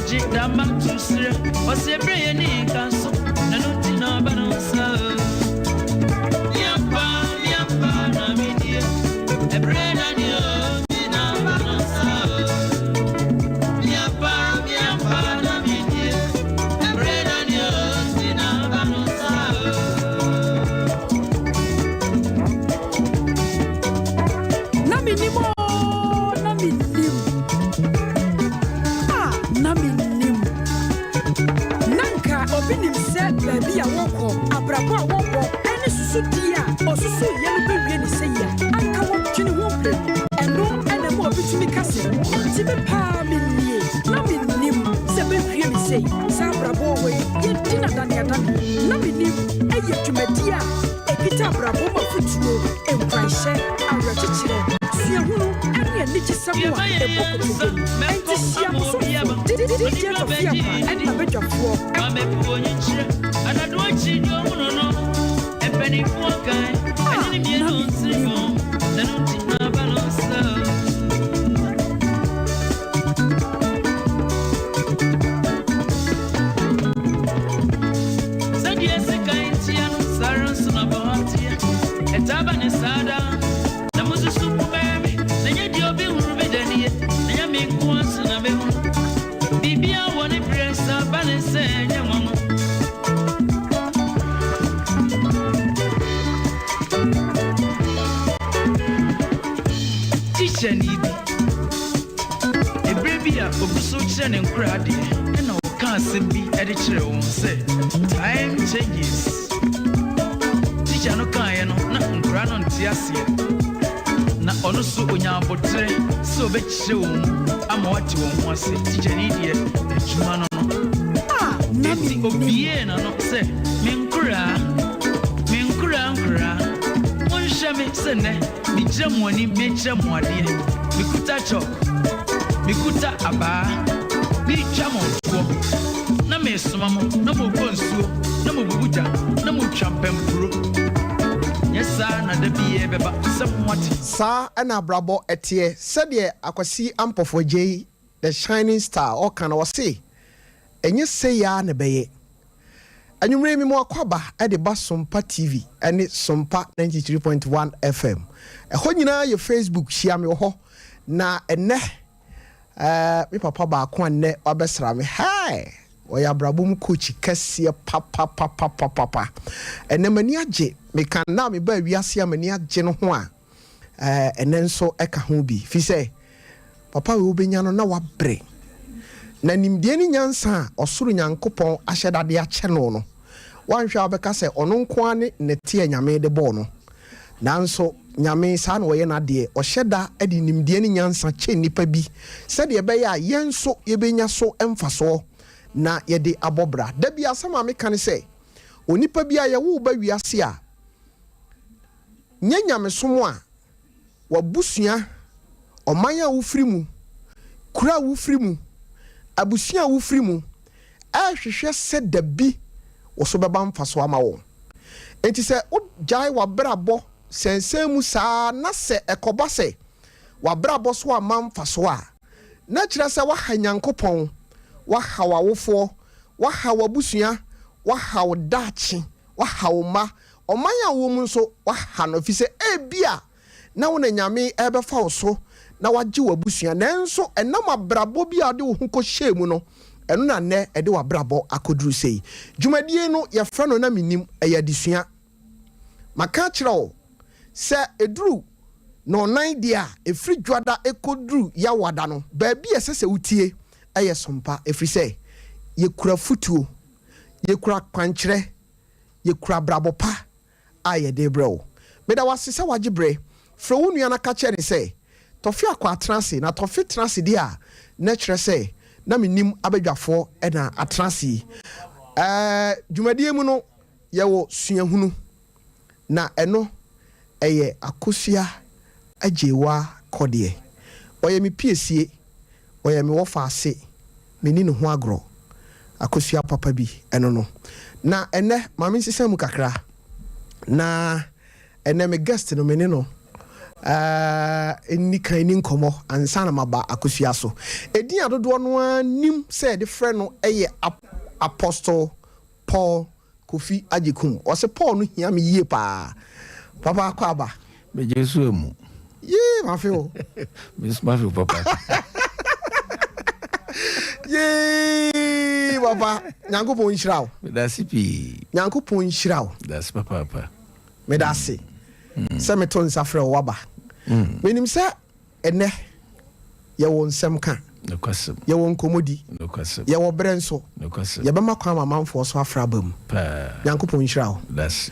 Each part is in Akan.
Jidama to Sir, was a brain in Castle, and not in our banner. Yampa, I mean, a brain and you in our banner. Yampa, I mean, a brain and you in our banner. Naminimo. Menim said, baby, I walk Abrabo, and this is dear, or so young baby, say, I come up to the woman, and no animal to me cousin, and Timmy Palmy, Namin, seven say, Sabrabo way, yet dinner than your done, Namin, and yet to my dear, a guitar bravo, foot, and price, and ratchet, see a woman, and your little someone, a book and to see a Tofiakwa, and a bit of war. And I don't see no no, a penny for a guy, and you don't see more than a balance. Said yes, a kind Tiano, Sarah's about here, a taban sada, the most super baby, then you'll be ruby, then you make once in a bit. Bibia want to press up and say, young Chenibi, a baby of Suchan and Crady, and no can't be editor won't say. Time changes. Teacher no kind, nothing grand on Tiasia. Not on so on your portrait, so bet show. I'm what you want to say. Teacher idiot, that you man. Nothing of Vienna, not say. Minkura. Shame sene mi jamwani me jamwadi mi kuta chok mi kuta aba mi chamo ko na me somamo na mo konsuo na mo bubuja na mo champempro yesa na da biye beba samwati sa ana brabo etie sede akwasi ampofo jei the shining star o kana wose enye se ya na beye Anyway, me more kwaba at the Basompa TV and it's Sompa 93.1 FM. A honina your Facebook share me ho na ene me papa ba ko ne obesra me hi oya brabum coach kese papa ene mani age me kan na me ba wiase mani age no ho a ene nso eka ho bi fi say papa we obenya no na wabre na nimdie ni nyansa osuru nyankopon ahyedade ache no wanhwa obeka se ono nko ane netie nyame de bo no nanso nyame sa na wo ye na de ohyeda adi nimdie ni nyansa che nipa bi se de be ya yenso yebenya so emfaso na ye de abobra da bia sama me kan se onipa bia ye wo ba wiase a nyanyame somo a wabusua omanya wo firimu kura wo firimu abusia wo firimu ahwehwe se da bi wo so beba mfaso ama wo enti se wo jai wa brabo sensemu sa na se ekoba se wa brabo so ama mfaso a na kire se wa hanyankopon wa hawa wofo wa hawa busua wa hawo dachi wa hawo ma omanya wo mu nso wa hano fi se ebia na wo na nyame ebefa wo so na wagye wabusua nanso enam abrabo bia de wo hu ko hyemu no eno na ne ede wabrabo akoduru sei dwumadie no ye fra no na Menim eyadesua maka kire wo se eduru no nan dia efri dwada ekoduru ya wada no ba bia sese utie eye Sompa efri se ye kura futuo ye kura kwankyere ye kura brabo pa aye de bro beda wasese wagibre fra wonu na ka kire se Tofiakwa atrase na Tofi trase dia na kire se na Menim abadwafo e na atrase dwumadie mu no ye wo suahunu na eno eye akosua ajewa kodie oye mi piesie oye mi wofa ase meni no ho agro akosua papa bi eno no na ene mami sisemu kakra na ene me guest no meni no Any kind in como and Sanamaba Akusiaso. Edia do no nim said the friend no Apostle Paul Kofi Ajikum. Was a Paul Yami Yepa Papa Kwaba. Me Jesuemu. Ye, my feel. Miss Mafio Papa. Ye, Papa. Nyango Ponchirao. That's it. Nyango Ponchirao. That's Papa. Medasi. Semeton Safra Waba. Menim sa ene ye won sem ka. No kwasem. Ye won komodi. No kwasem. Ye wo brenso. No kwasem. Ye bema kwa mamamfo so afra bam. Pa. Yankopon hyirawo. That's.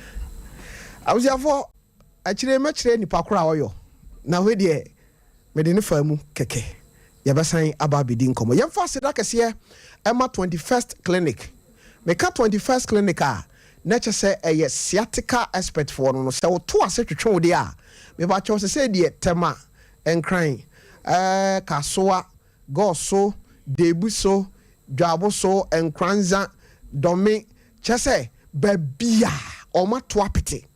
Awusiafo akire mekire nipa kora oyo. Na we de me de ne famu keke. Ye besan aba bedi nkomo. Ye fa seda kese Emma 21st clinic. Me ka 21st clinic a na chese eye sciatica expert for no se wo to ase twetwe wo de a me ba cho se de tema enkran kasoa goso debuso dwaboso enkranza domi chese babia o ma to apete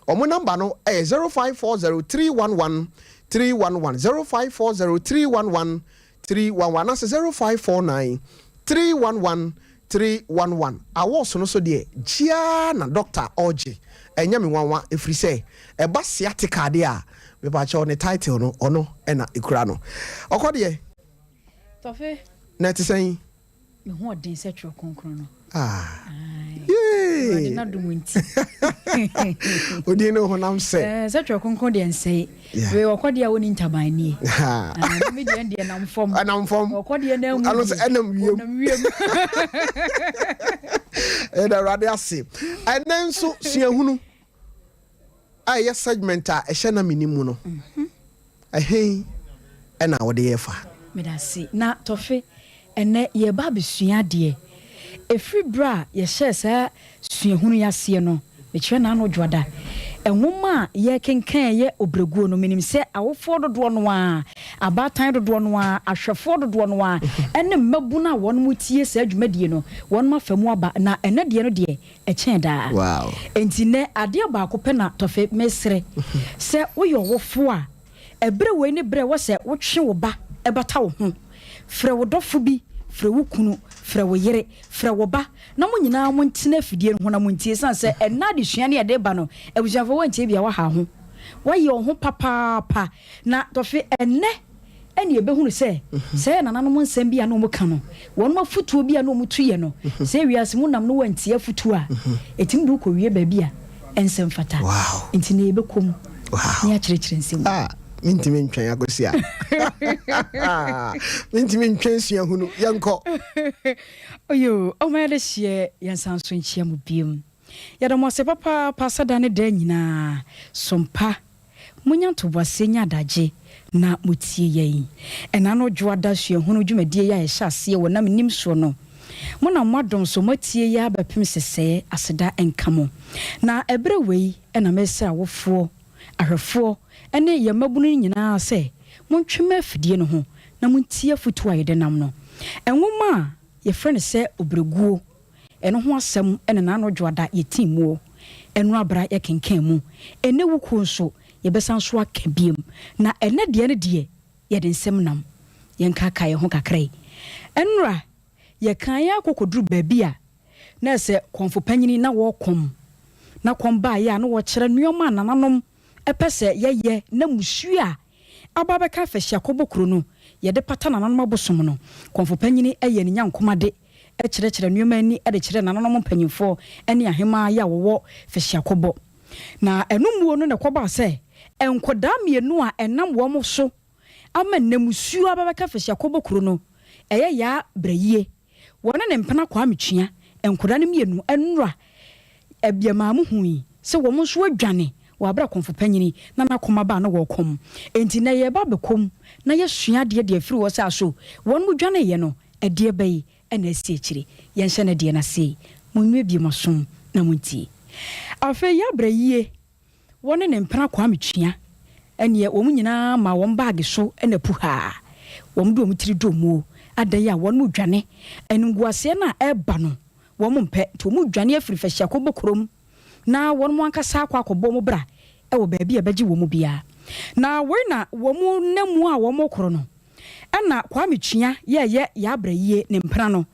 omo number no 0540311311 0540311311 as 0549311311 awo no so de gia na doctor oje enya me wanwa efri se e ba sciatica de a me ba che on title no ono e na ekura no okode Tofe na ti sen me ho odin se tro konkron no yee na dumunti odin no honam se se tro konkron de nsei we okode a woni ntaban ni me de de nam fom okode na mu alo se enam wiem e da radio ase enen so suahunu aye segment a ehye na minimu no ehei ena wode yefa me da si na Tofe ene ye ba besua de efri bra ye hyesa suahunu yase no me kire na no dwoda enwoma ye kenkan ye obreguo no menim se awofo dodo no a abatan dodo no a ahwefo dodo no a ene mabu na won mutie se adwumadie no won mafamu aba na ene de no de echen da wow entine ade ba ko pe na Tofe mesre se woyo wofo a ebre we ne bre wo se wotwe wo ba ebata wo ho frɛ wo dɔfo bi frɛ wo kunu frɛ wo yere frɛ wo ba na mo nyina mo ntena afidie no ho na mo ntie san sɛ ɛna de sua ne yɛde ba no abusuafo wantie bia wa ha ho wayɛ wo ho papa na Tofe ɛnɛ ɛne ɛbɛhunu sɛ sɛ nananom nsɛm bia no mo ka no wɔn ma futuo bia no mo tuyɛ no sɛ wiase mo nam no wantie futuo a ɛtim do kɔ wie ba bia ɛnsɛm fata nti na ɛbɛkom ne akyerɛkyerɛ nsɛm Mintimi ntwen agosia mintimi ntwen suahunu yanko oyo o ma de hie yansanso nchia mu biem ya da mo se papa pasada ne da nyina sompa munya ntobose nya daje na mutie yen ena no dwoada suahunu dwumadie ya ehya ase wo na menim so no mo na modom so matie ya bapem sese aseda enkamo na ebre wei ena mesa wofo ahwefo ene ye mabunu nyina se montwema afidie no ho na montie futu ayede nam no enwoma ye frene se obreguo eno ho asem ene na no dwoada ye timuo eno abra ye kenkan mu ene wuku nso ye besan so akabiem na ene de ne de ye de nsem nam ye nkaka ye ho kakrai enra ye kan ya kokoduru babia na se konfo panyini na wo kom na kom ba ya na wo kire nuoma nananom epese ye na musu a ababeka fahia kobokro no ye de pata nananom abosom no konfo panyini eye ne nyankomade e kire nuoma ani e de kire nananom panyimfo ene ahema ya wo fahia kobo na enumuo no ne koba se enkoda mienu a enam wo mo so ama namusu ababeka fahia kobokro no eye ya brayie wona ne mpena kwa metwea enkoda ne mienu enura ebiama mu hui se wo mo so adwane wabra konfo panyini na nakoma ba na wo kom enti na ye ba bekom na ye sua de afiri wo sa so won mu dwane ye no ede bai ena asi akire ye nhye na de na sei munwe bi masom na munti afa ya brayie wona ne mpena kwa metwea ene wo mu nyina ma won baage so ena puha wo mu do mu tiri do mu adaya won mu dwane enunguase na eba no wo mu mpe to mu dwane afiri fahia kobokrom na won mu ankasa akwa akobɔ mu bra wo baabi abeji wo mu bia na we na wo mu namu a wo mo koro no na kwa metwia ye ya abraye ne mpra no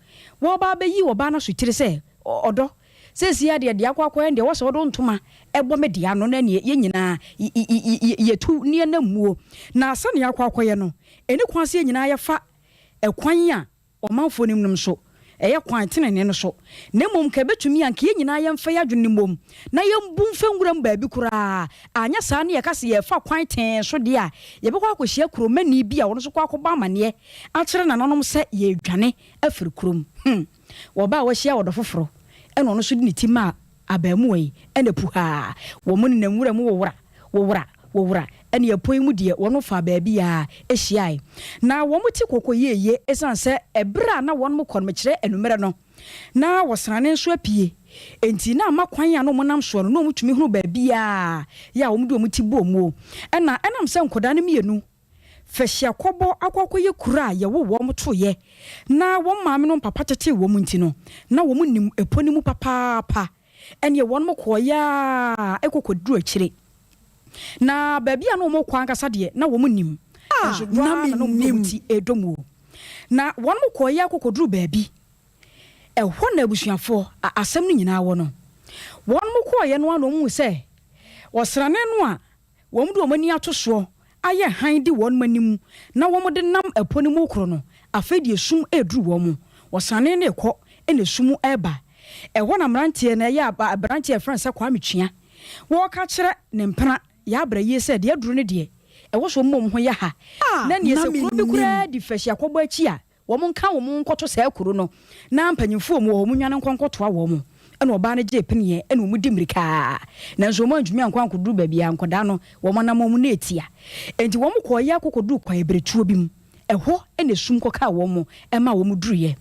wo ba bayi wo ba na so tire se odo se sia de akwa de wo so do ntoma ebo me dia no na ne ye nyina ye tu ne namuo na asa ne akwa ye no eni kwa se nyina ye fa ekwan a omanfo nim nim so eye kwan tenene no so na mom ka betumi anka ye nyina ye mfa ya dwene mom na ye mbu mfa nguram baabi kura anya saa ne ye kase ye fa kwan ten so de a ye bekwa akohia kuromani bi a wono so kwa akoba amane a kire nananom se ye dwane afiri kurom wo ba wo hia wodo foforo eno no so de nitima abamu yi ene puha wo mun na nguram wo wora ene ye poi mu de wono fa baabi a ehia na wo muti kokoyeye esan se ebra na wono mo konmekire enumere no na wosrane nso apie enti na makwan ya no monam so no mutumi hunu baabi a ya wo mudo muti bomu enam se nkoda ne mienu fahia kobo akwakoye kura ye wo moto ye na wo maame no papa tete wo munti no na wo munim eponi mu papa ene ye wono mo koya ekokoduru akire na baabi a no mo kwa nkasa de na wo munim na menim ti edomu na wo mo koya kokoduru baabi ehwo na abusuafo asem no nyina wo no wo mo koye no ano mu se wosrane no a wo mu do mani atoso aye han di won manim na wo mo de nam eponi mu kro no afedi esum eduru wo mu wosrane ne ekọ ene sum eba ehwo na mrantie na ya brantie friend kwa metwia wo ka kire ne mpena ya abraye se de aduru ne de ewo so mmom ho ya ha na ne se kuro bi kura di fahia kwọbọ achi a wo mo nka wo mo nkoto sa kuro no na mpanyimfo mu wo mo nwane nkonkoto a wo mo ene oba ne je penie ene mu di mirika na nso mo antumi ankonkoduru baabi a nkoda no wo mo na mo na etia enti wo mo koya akokoduru kwa ebretuo bi mu eho ene sum koka wo mo ema wo mo duruye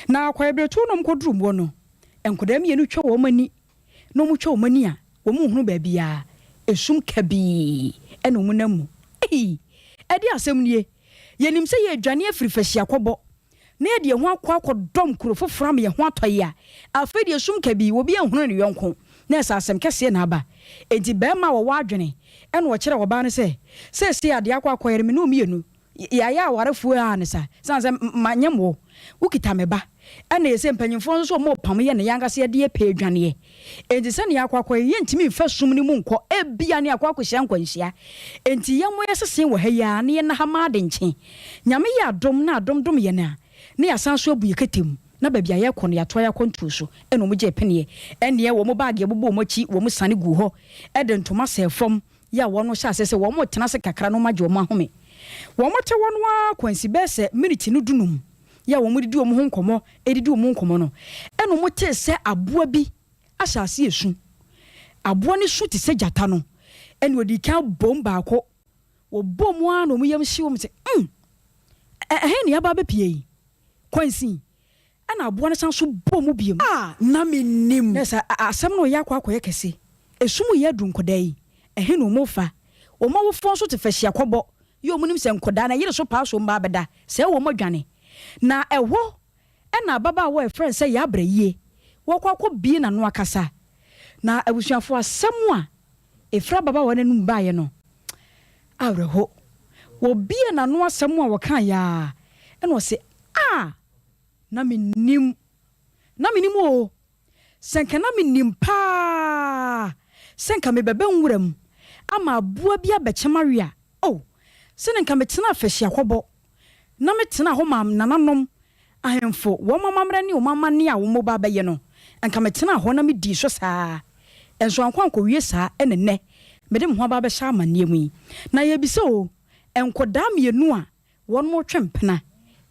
na kwa ebretuo no mkoduru mo no enkoda mienu twa wo mani no mu twa wo mani a wo mo hunu baabi a esum kabi ene mo namu edi asem nie yenim se ye dwane afiri fahia kwọbọ na ye de ho akodom kuro foforo me ye ho atoye a afedi esum kabi wo bi ehunu ne yonko na esa asem kese na aba enti be ma wo wadwene ene wo kire wo ba ne se ade akoyere me no mienu ya warefu a ne sa sanse manyemo ukita me ba ene ese mpanyimfo nso mo pam ye ne yanga se de pe dwane enti se ne akoyere ye ntimi fa sum ni mu nko ebia ne akoyehia nkwanhia enti ye mo yesesen wo ha ya ne ye na ha ma de nche nyame ya adom na adom ye na ne asanso abu ye ketem na babia ye kono ya toya kontu so ene mo je pene ene wo mo bag ye bobo mo chi wo mo sane gu ho ede ntoma sefom ya wono sha sese wo mo tena se kakra no maje wo mo ahome wo mo te wono a kwansi bese minute no dunum ya wo mo didi wo mo ho nkomo edidi wo mo nkomo no ene mo te se aboa bi asase esu aboa ne su te se jata no ene odi kan bomba akọ wo bom a no mo yam hye wo mo se ne aba be pie kwansi ana aboa ne san so bom biem na menim nesa asem no ya akọ kese esum ye du nkoda yi no mo fa wo ma wo fon so te fahia kwọbọ yo munim se nkoda na yire so pa so mba beda se wo mo dwane na ewo na baba wo friend say ya abraye wo kwakọ bi na no akasa na abusuafo asem a efra baba wo nanum baaye no awreho wo bi na no asem a wo kan ya ene wo se na menim o senka na menim pa senka me bebe nwuram ama abua bia bechemaria senka me tena afahia kwọbọ na me tena ho mam nananom ahemfo wo mamamra ni wo mamane a wo mo ba beye no enka me tena ho na me di so saa enso ankwanko wie saa enene me de mo ba be sha amane mu na ye bi so enkoda mienu a won mo twempena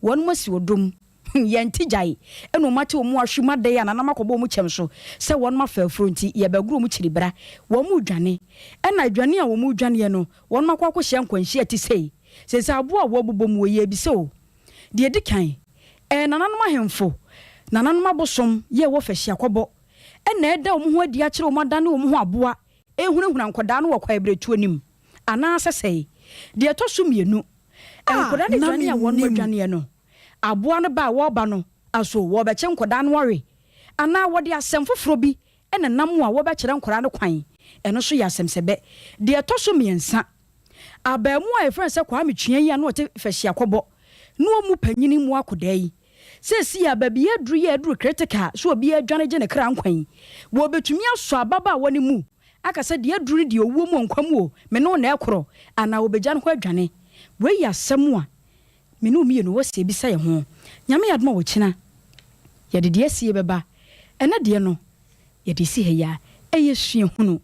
won mo si odom yenti jai eno mate o mu ahwema de ya nana makobo mu kyem so se won ma fa afronti ye baguru mu kyiribra wo mu dwane ena dwane a wo mu dwane no won makwa ko hye nkwanhyi ati sei se abo a wo bobom wo ye bi so de edikan nananom ahemfo nananom abosom ye wo fahia kwọbọ ena eda o mu ho adi a kire o madane o mu ho aboa ehunahuna nkoda no wo kwa ebretu anim ana sesei de to so mienu enkoda ne dwane a won mo dwane no aboa no ba wo ba no aso wo be che nkoda no wore ana wo de asem foforo bi ene nam a wo be kire nkora no kwan eno so ya semsebe de eto so miensa abamu a efren se kwa metwea yi ano te fahia kobo no mu panyini mu akoda yi sesi ya babi adru ye adru critical so obi adwane je ne kra nkwan wo betumi aso ababa woni mu aka se de adru de owu mu nkwam o me no na ekoro ana obegya no adwane we ya asem a me no mi no wose bi saye ho nyame yadma wo kina ye de asie beba ena de no ye de si he ya eye sue hunu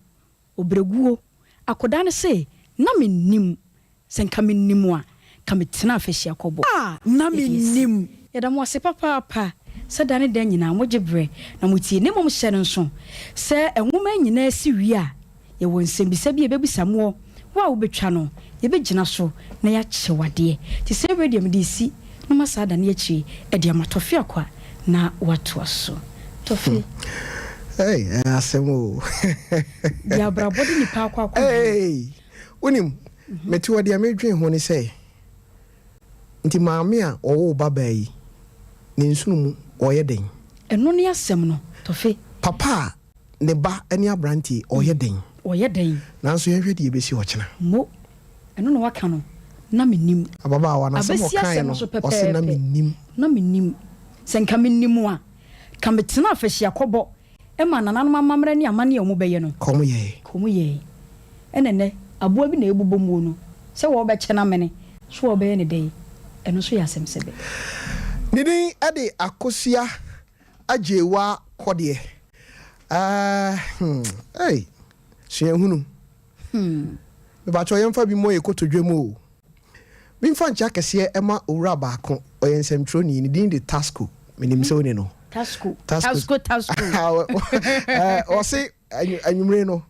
obreguo akoda ne se na menim senka menim a ka metena afehia kobo na menim yada mo ase papa se dane dan nyina mo gibre na mutie ne mom hye nso se enwoma nyina si wi a ye won nsem bi se bi ebebisa mo wa wo betwa no ye begina so na ya chewade ti se radio me disi no masa da ne achi e dia Tofiakwa na watu aso Tofi hey asemo ya brabodi ni pa kwa hey unim meti wade amedwen ho ne se nti maame a owo baba yi ne nsunu mu oye den eno ne asem no Tofi papa ne ba ani abranti oye den nanso ye hwede ebesi okena mo eno no waka no na menim ababa wa na se mo kan no o se na menim senka menim a ka metena afahia kobo e ma nananom amamra ni amane omu beye no komu ye enene aboa bi na ebubo mu no se wo be chena mene so wo be ne dey eno so ya semsebe nidin ade akosia ajewa kode hey sien hunu me ba cho yemfa bi moye kotodwemu o bi mfa ncha kese ema owura baako oyensemtroni ni din de Tasco menim se oni no Tasco o se anyumre no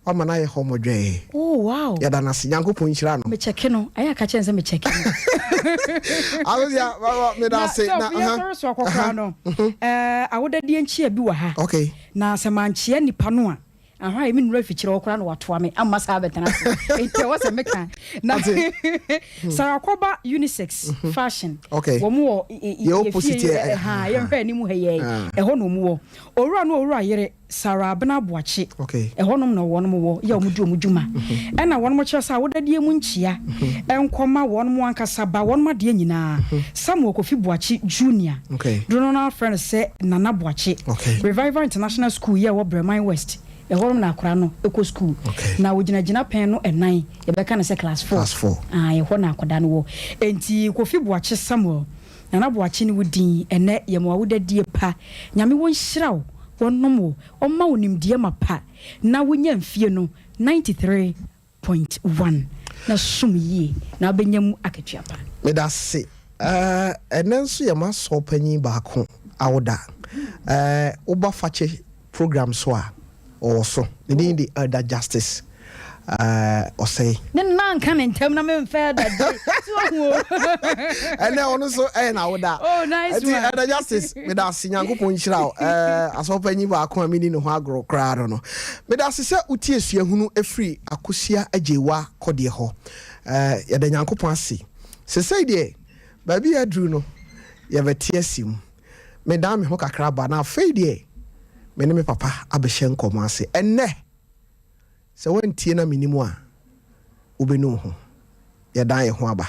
ama na ye homodwe oh wow ya da na Nyankopon nhira no me cheke no aya ka chense me cheke no awia me da se na so akokra no awoda die nchia bi wa ha okay na semanchia nipa no a aha emi nura fichire okra no watoa me amma sa betana ente wose meka na Sarakoba unisex fashion okay wo mu ye opposite ye hwe ni mu heye ho no mu wo owura no owura yere Sarabna boache okay ho no na wo no wo ya omudu omudwuma e na wo no kire sa wodadie mu nchia enkoma wo no ankasa ba wo no de nyina Samuel Kofi Boache Junior okay Donald friend say Nana Boache Revival International School ye wo Bremen West ehoro na akora no eco school na wogina pen no enan ye beka na se class 4 ye ho na akoda no wo enti Kofi Boache Samuel Nana Boache ni wudin ene ye mo wodadie pa nyame won hyiraw wonnom omma wonimdie mapa na wonya mfie no 93.1 na sumyi na benyam akatua pa me da se enenso ye maso panyin baako awoda oba fache program so a also need the elder justice or say then man can in term na me fair that day and then also na woda oh nice one elder justice me da se Nyankopon nhira aso panyin baako amini no ho agro kra no me da se utie suahunu efri akosia ajewa kode ho ye da Nyankopon ase se say de baby adru no ye beti asim me da me ho kakra ba na fei de Menim me papa abehye nkomo ase enne se wantie na menimu a ubenu ho ye dan ye ho aba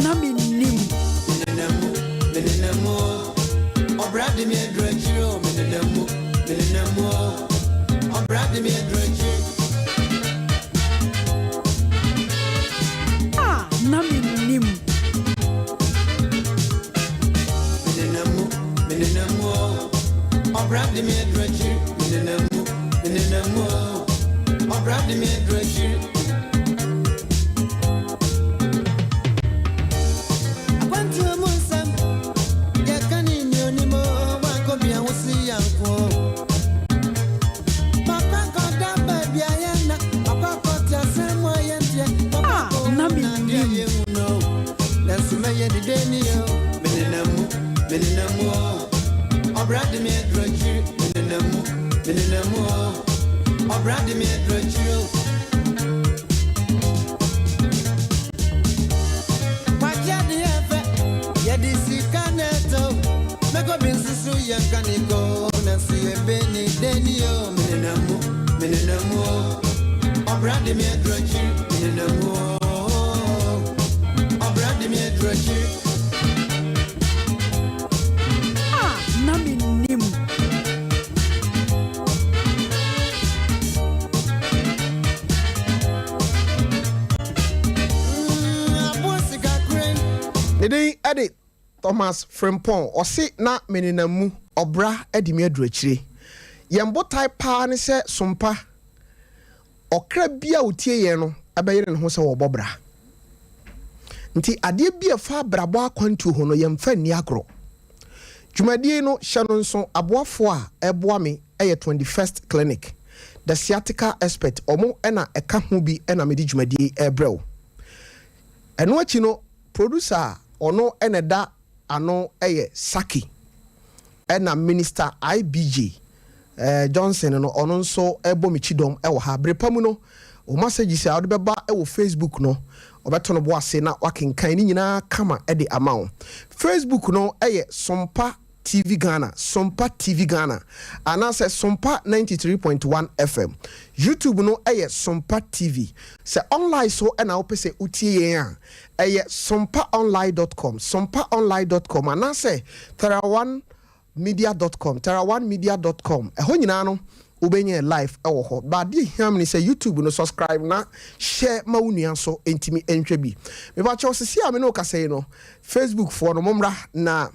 na menim obrade me adrejiro menenemu obrade me adrejiro na menim menenemu obrade me adrejiro menenemu obrade me adrejiro akwantu munsam yakani nyonimo wako bia wosi yanko papa koda babia yana papa kota semo yentie papa na menim Nasumeye di denio menenemu obrade me adrejiro menenemu obrade me adrejiro wajadi efe ye beni denio menenamu obrande mi adrochi menenamu obrande mi adrochi na Menim Nede ade Thomas Frimpong ɔse na meninamu ɔbra adi me adurachire yɛmbo tai pa ne sɛ sompa ɔkra bia otie yɛn no abɛyere ne ho sɛ wɔbɔbra nti adeɛ bia fa brabɔ akwantu ho no yɛmfa nni agorɔ dwumadie no hyɛ no nso aboafo a ɛboa me ɛyɛ 21st clinic the sciatica expert ɔmo ɛna ɛka ho bi ɛna mede dwumadie ɛbrɛw ɛno akyi no producer ono eneda ano eye Saki ena minister IBJ Johnson no ono nso ebo michidom ewo ha brepamu no o message say ade beba ewo Facebook no obeto no bo ase na wakenkan ni nyina kama ede amawo Facebook no eye Sompa TV Ghana and say Sompa 93.1 FM YouTube no eye Sompa TV say online so na opese utie yen eye sompaonline.com and say terawanmedia.com eho nyina no ubenye live ewo ho ba di hiam ni say YouTube no subscribe na share ma unuan so entimi entwe bi me ba che osisi ame no ka say no Facebook for no momra na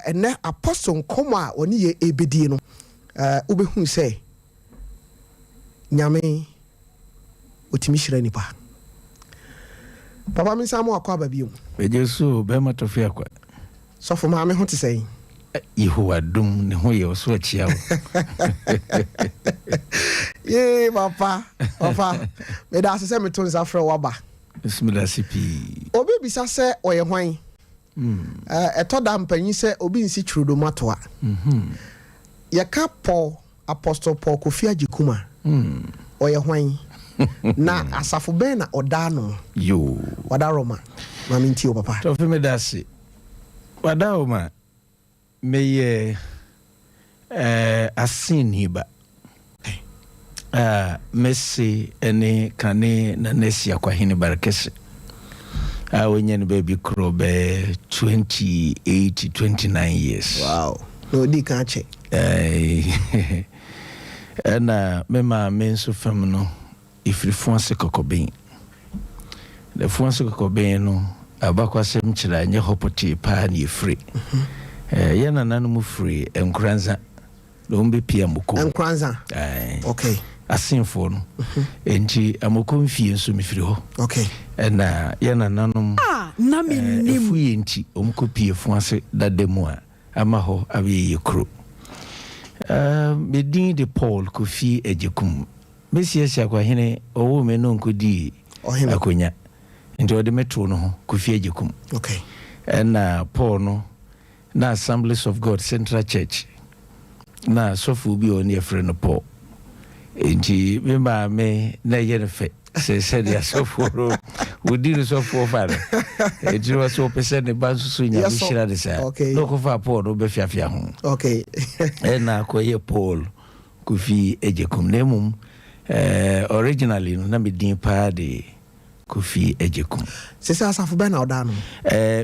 ene apostle nkoma oni ye ebedie no ubehu say nyame otimi hira nipa papa mi samu akwa babium Bejesu be ma Tofiakwa so for ma me ho te say Yehowa dum ne ho ye so achia wo ye papa me da se me ton sa frɛ waba bismillah sipi obi bisa se oye hwan etoda mpanyi se obi nsi churudo matoa yaka Paul Apostle Paul Kofi Agikuma oye hwan na asafo ben na oda no yo wada Roma mami nti o papa to fi me dase wada o ma meye asiniba Messi ene kane na nesia kwa hini barakese wenye ni baby krobe 29 years wow no di kanche na mema menso fam no ifri fonse kokobin the fonse kokobin no abakwa sem kira nye hopoti pa na ifri yana nanu mu free enkranza do mbe pia mko enkranza okay asinfo no enti amoko mfie nso mefiri ho okay na yana nanom na Menim fu yenti omko pie fu ase dademu a ama ho abiye kro bedin de Paul Kofi Agikuma Mesiasia kwa hene owo me no nkodi akonya nti ode metro no ho Kofi Agikuma okay na Paul no na Assemblies of God Central Church na sofu bi oni efre no Paul nti memba me na yene fe se dia sofu ro wodi sofu fa no nti was so pese ne bansusu nya bi shira de sa no ko fa Paul no be fiafia ho okay na ko ye Paul Kofi Agikuma nemum originally no na me din pa de Kofi Agikuma se sa asafo ben na oda no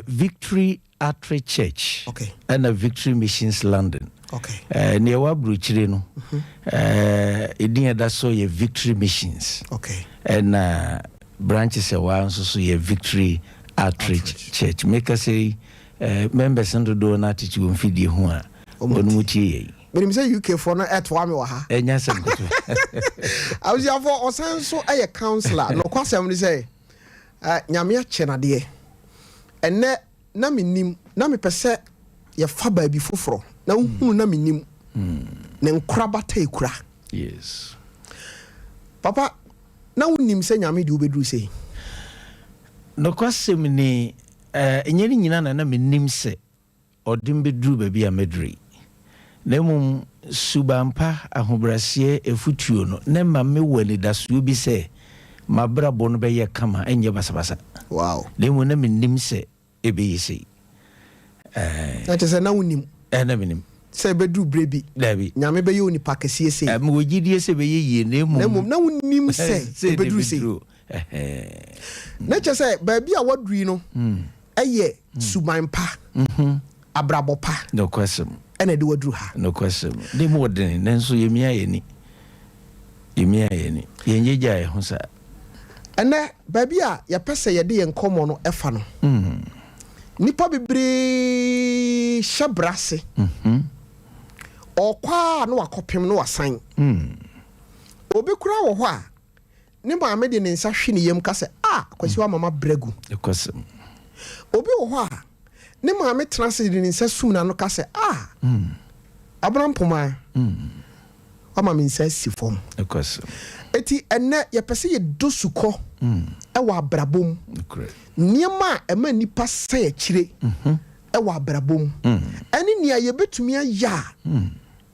Victory Artery Church okay and a Victory Missions London okay near Wabruchire no edin da so ye Victory Missions okay and branches a one so ye Victory Artery Church make us say members and do na teach you fidi ho a onumutie ye Menim say UK for no etwa me wa ha enya sem goto awusia for osan so aye counselor no kwasem ni say nyame a chenade enne na Menim na me pese ye fa ba bi foforo na hunu na Menim ne nkrabata ekura yes papa na wonim se nyame de obedru sei no kwasem ni enyeri nyina na Menim se odim bedru ba bi a medri nemum subampa ahobrase efutuo no ne ma me wani dasuo bi se mabrabo no be ye kama enye basabasa wow nemu na Menim se ebe yesi na tese na wonim na Menim Say bedru brebi. Dabi. Nyame be yo ni pakesi say. Am we gidie se be ye nemu. Nemu na wonim say bedru say. Na che say baabi a wadru no. Eye sumanpa. Abrabopa. No question. Ena de wadru ha. No question. De mo den nanso yemia ye ni. Yemia ye ni. Yenjeja ye ho sa. Ena baabi a ya pese ye de ye nkomo no efa no. Nipa bebre shabrase. Okwa no akopem no wasan. Obi kura wo ho a ne maame de ne nsa hwe ne yam ka se kwasi wa mama bregu. Ekosem. Obi wo ho a ne maame transe de ne nsa sum na no ka se abrampoma wa mama nsa sifom. Ekosem. Eti enne ye pese ye dosuko ewa abrabom. Correct. Niema ema nipa say chire ewa abrabom. Eni nia ye betumi aya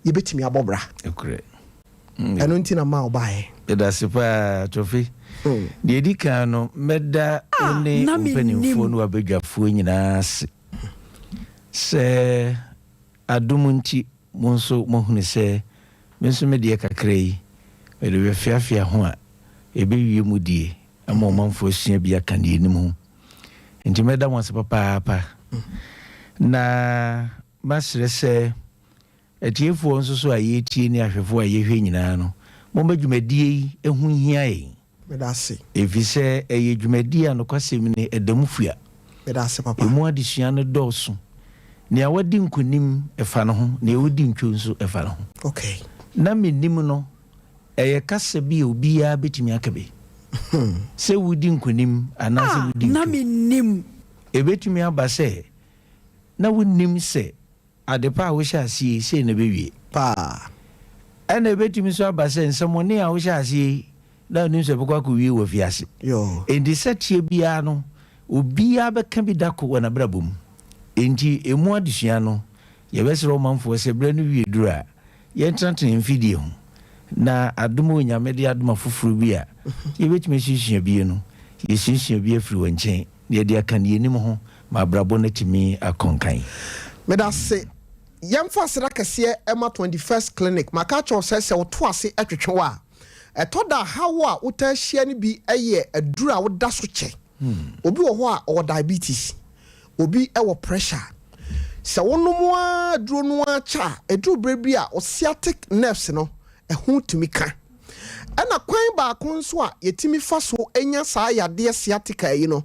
ye betumi abobra. Correct. Eno ntina ma obae. Eda sipa Tofi. De edika no meda one mpanimfo no abadwafo nyina ase. Se adumunti monso mohunu se menso me de kakrai me de fiafia ho a ebewie mu die ama omanfo sua bia kan de nim ho. Nti meda mo se papa na masre se etiefo nso so aye tie ni ahwefo aye hwe nyina no mo badwumadie ehu hia yi medase efise eye dwumadie no kwasem ne edamfua medase papa emu adesua no dɔso ne awadi nkunim efa no ho ne odi ntwo nso efa no ho. Okay. Na menim no eye kasa bi obi ya betimi akabe se wudi nkunim anase wudi na menim ebetimi abase na wonim se adepa a wo hya asie se na bewie pa ana ebetimi so abase nsɛmɔne a wo hya asie na onim se bɛkɔ akɔwie wɔ fiase yo endi satie bia no obi ya bɛka bi dako wɔ na brabom enti emu adesua no yɛbɛsrɛ ɔmanfo se bra no wie dura yɛntrantene mfidie ho na adomo nyame de adoma foforo bi a yɛbɛtumi hyehyɛ bie no yɛhyehyɛ bie afiri wɔ nkyɛn na yɛde aka ne yɛnim ho ma abrabɔ no tumi akɔnkan. medase yɛmfa sra kɛseɛ ɛma 21st clinic maka kyɛw sɛ woto ase atwetwe wa ɛtɔda hawo a wotahia no bi ɛyɛ aduru a woda so kyɛ obi wɔ hɔ a ɔwɔ diabetes obi ɛwɔ pressure sɛ wonom a duro no a cha eduru brebi a sciatic nerves no ɛho tumi ka ɛna kwan ba ko nso a yɛtimi fa so enya saa yade sciatic ayi no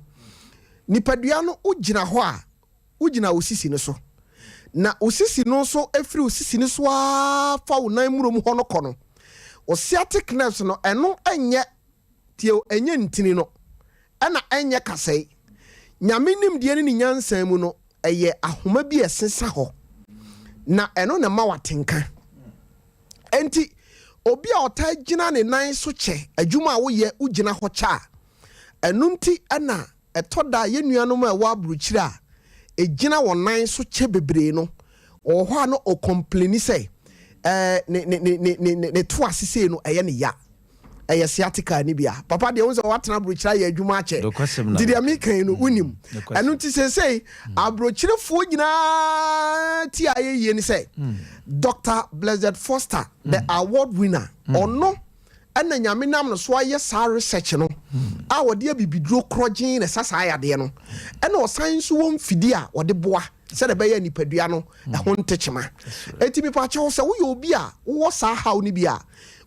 nipadua no ugina hɔ a ugina osisi no so na osisi no so efiri osisi no so a fa wonan murom hɔ no kɔ no sciatic nerves no ɛno enye tie enye ntini no ɛna enye kasɛi nyame nim de ne nyansan mu no ɛyɛ ahoma bi ɛsesa hɔ na ɛno na ma watenka enti obi a ɔta gina ne nan so kyɛ adwuma a woyɛ ugina hɔ cha ɛno nti ɛna ɛtɔda ye nuanom a ɛwɔ aburukyire a egina wɔ nan so kyɛ bebree no ɔhɔ a no o complain sɛ ne to asese no ɛyɛ ne ya ɛyɛ sciatica ni bia papa de wonso watena aburukyire yɛ adwuma akyɛ didi amikan no unim ɛno nti sɛ aburukyirefo nyinaa ti ayɛ ni sɛ Dr. Blessed Foster the award winner ɔno ɛna nyame nam no so ayɛ saa research no a wɔde abibiduro krɔgyen na sasa ayade no ɛna ɔsan so wɔn fidi a wɔde boa sɛ de bɛyɛ nipadua no ɛho ntechema etimi pa kyɛw sɛ woyɛ obi a wo saa haw ni bia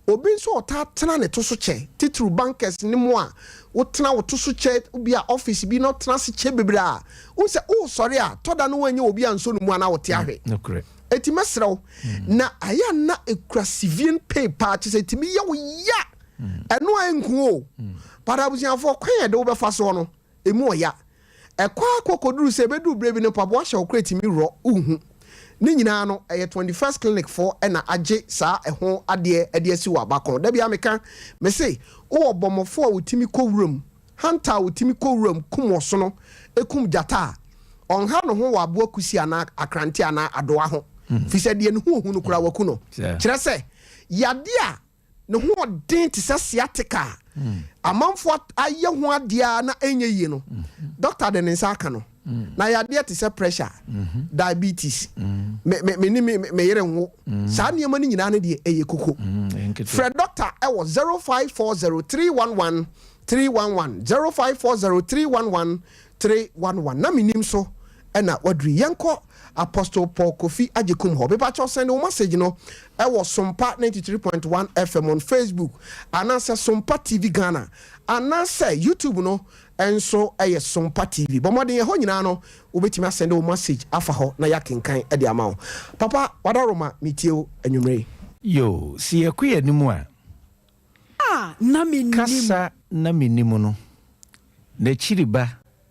obi nso ɔta tena ne to so kyɛ titru bankers ne mu a wotena wo to so kyɛ obi a office bi no tena se kyɛ bebre a wo sɛ o sorry a toda no wanya obi anso no mu ana wote ahwe eti mesrew na aya na ekura civilian paper kyɛ sɛ timi yɛ wo ya ɛno anku o para busiafo kwan de wo bɛfa so no emu ɔya ɛkwa kokoduru sɛ bedu brebi no pabo ahye wo kretimi ro uhu ne nyina no ɛyɛ 21st clinic for ɛna agye saa ɛho ade si wa bakon da bia meka me say wo obomofo a wotimi kowuram hanta wotimi kowuram kumoso no ekum jata onha no ho wa abo akusi ana akrante ana adoa ho fi sɛ de ne ho hu no kura waku no kyerɛ sɛ yade a ne ho den te sɛ sciatica amanfo ayɛ ho ade na enye yi no doctor de ne nsa aka no na yadeɛ te sɛ pressure diabetes me yere nwo saa nneɛma no nyinaa no deɛ ɛyɛ koko frɛ doctor ɛwɔ 0540311311 0540311311 na menim so ɛna waduri yɛnkɔ Apostle Paul Kofi Ajekum ho bepa cho send o message no ɛwɔ Sompa 93.1 FM on Facebook anansa Sompa TV Ghana anansa YouTube no enso ɛyɛ Sompa TV bomodin ho nyina no wobetimi send o message afa ho na yakenkan ɛde ama wo papa wadaroma mitieo anwumre yo si yakuya nimu a na menim kasa na menim no na chiriba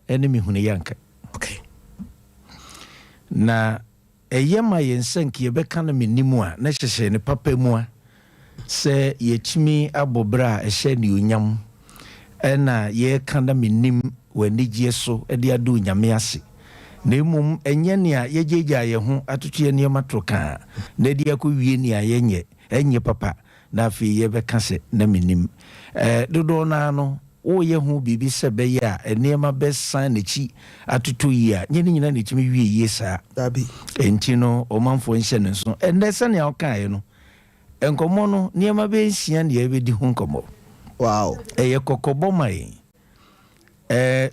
ene mehunu yanka okay na eyema yensanki yebeka na menimu a na hyehye ne papa mu a se yetimi abobra a ehye ne onyam na ye kana menim wanigye so de adu nyame ase na emum enye ne a yegyeja ye ho atoto ye ne matroka na de akɔwie ne a yenye papa na afi yebeka se na menim dodo na no o ye hu bibi se be ya enema be san nechi atutu yi a nye nyina nechimi wie yesa dabi enti no o manfo nhye ne so ende se ne okae no enkomo no niema be nsia ne be di hu nkomo wow eye kokobo mai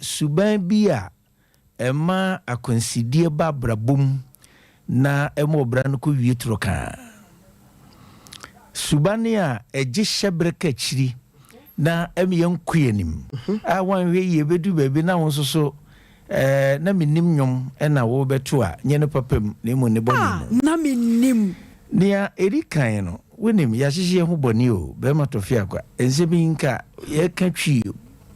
suban bi a ema akonsidie ba brabum na emo bra no ko wie troka subane a eje hyebreka chiri na emiyen kuyenim a wanwe ye bedu baabi na won so na menim nyom na wo beto a nye ne papam na emu ne boni na menim nia erikan no wonim ya hyehye ho boni o be ma Tofiakwa ense bi nka ye ka twi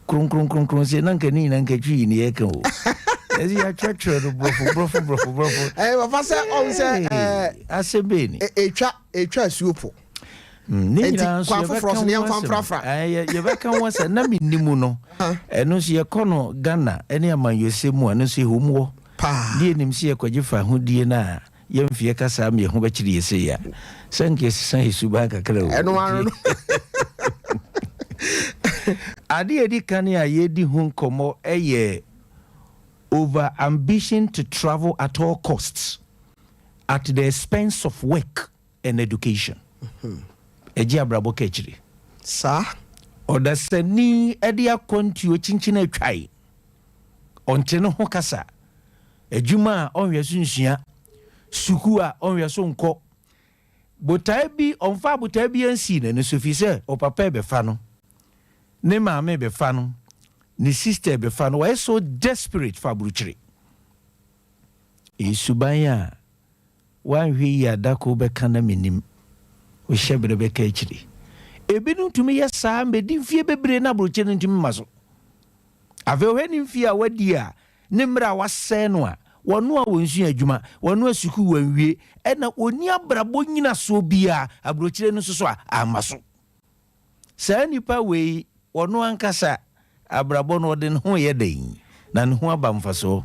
kron se na nka ni na nka twi ni ye ka o ezi ya twetwe do brofo papa se on se asebe ni etwa suopo Nina kwa foforo ne amfam frafra ye beka wonse na menimu no eno so ye kono Ghana ene amanyosemu eno so homwo die nim se ye kwagifa hodie na ye mfie kasa me ho bakiri yese ya sanke san hisuba kakra o eno anu ade edi kan ya ye di hu nkomo eye over ambition to travel at all costs at the expense of work and education. Eji abrabo kechiri sa odasani edi akontuo chinchina atwai onte no ho kasa ejuma onhwe sunsua suku a onhwe so nko botai bi onfa botai bi ansi na sofi se opapa be fa no ne maame be fa no ne sister be fa no why so desperate for buruchiri isubanya wanhwe ya dako be kana menim o shebre be ka chiri ebinu tumi ya saa mbedi mfie bebre na broche ntumi maso ave oheni mfie a wadi a ne mra wase no a wono a wonsu adwuma wono asuku wanwie ena oni abrabo nyina so bia abrochire no so a amaso saa nipa we wono ankasa abrabo no de ho ye den na ne ho abamfaso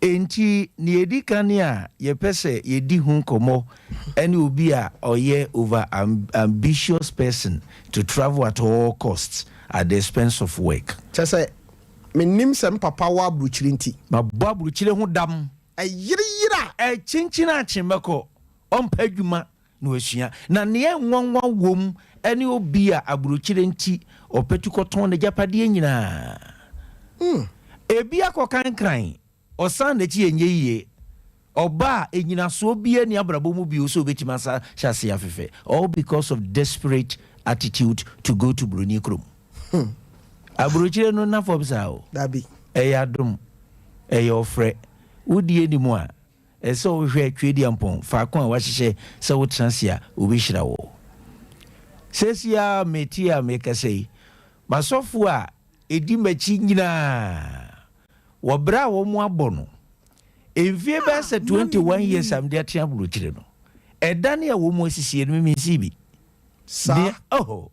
enti ni edikane a ye pese ye di hu nkomo ene obi a oye over ambitious person to travel at all costs at the expense of work. Chese menim sem papa wa bruchiri nti ma bo bruchiri hu dam ayirira chinchina chimeko ompadwuma na osua na ne enwanwa wom ene obi a abruchiri nti opetukoton ne japade nyina ebi akokan kran osan de chi enye oba enyina so bia ni abrabo mu bi so betima sa hyase afefe all because of desperate attitude to go to Bruni Krom. Abrochire no na fobsa o dabi eyadum eyofre udie ni mu a ese o hwe twedi ampon fa kon a wahye se wo transia obi hira wo sesia metia mekasei masofo a edi machi nyina wabra wo mu abono envie be se 21 years am de atia abrochire no edane a wo mu asisie no mi sibi sa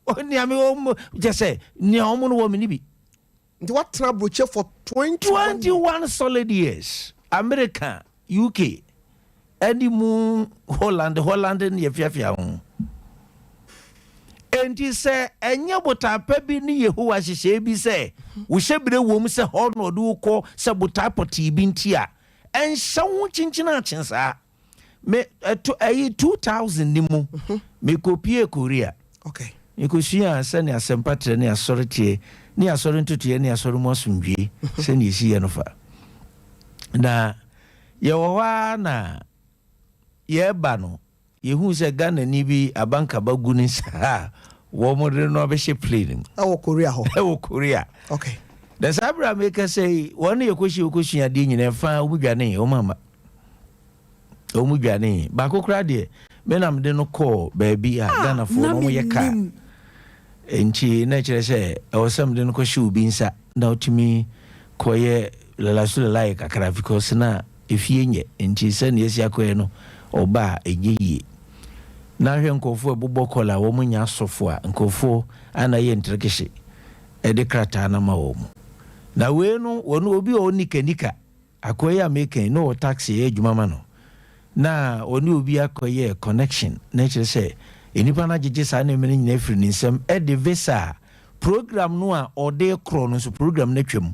oni ame wo jese ni omo no wo mi bi nti what tra broche for 21 solid years America UK and mu Holland ye fiafia ho enti se enye botapa bi ni Yehowa hyehyɛ bi se wo hyebire wom se ho no de ukɔ se botapa ti bi ntia enhyɛ wo chinchina chensa me to 2000 ni mu me kopie Korea okay ikosia se ne asempatre ne asorete ne asore ntotoye ne asore mo asundwe se ne yesi ye no fa na yewa na yeba no yehu se Ghana ni bi abanka bagu ni sa wo modere no be she plane Korea ho Korea okay the sabra make say one yekoshi ade nyina fa obudwane o mama o mudwane ba kokra de menam de no call baby Ghana for no ye ka enchi na kire se o sam de no koshi obi nsa na otimi koye lalasu like akara because na efie nye enchi se na esi akoye no oba enyeyi na hwe nkofo ebobɔ kola wo munya asofo a nkofo ana ye ntrekehye ede krata na ma wo mu na we no wonu obi o nika akoye ameken no taxi adwuma ma no na oni obi akoye connection na kire se enipa na gege sa na mene nyina firi nsem ede visa program no a ode kro no so program na twam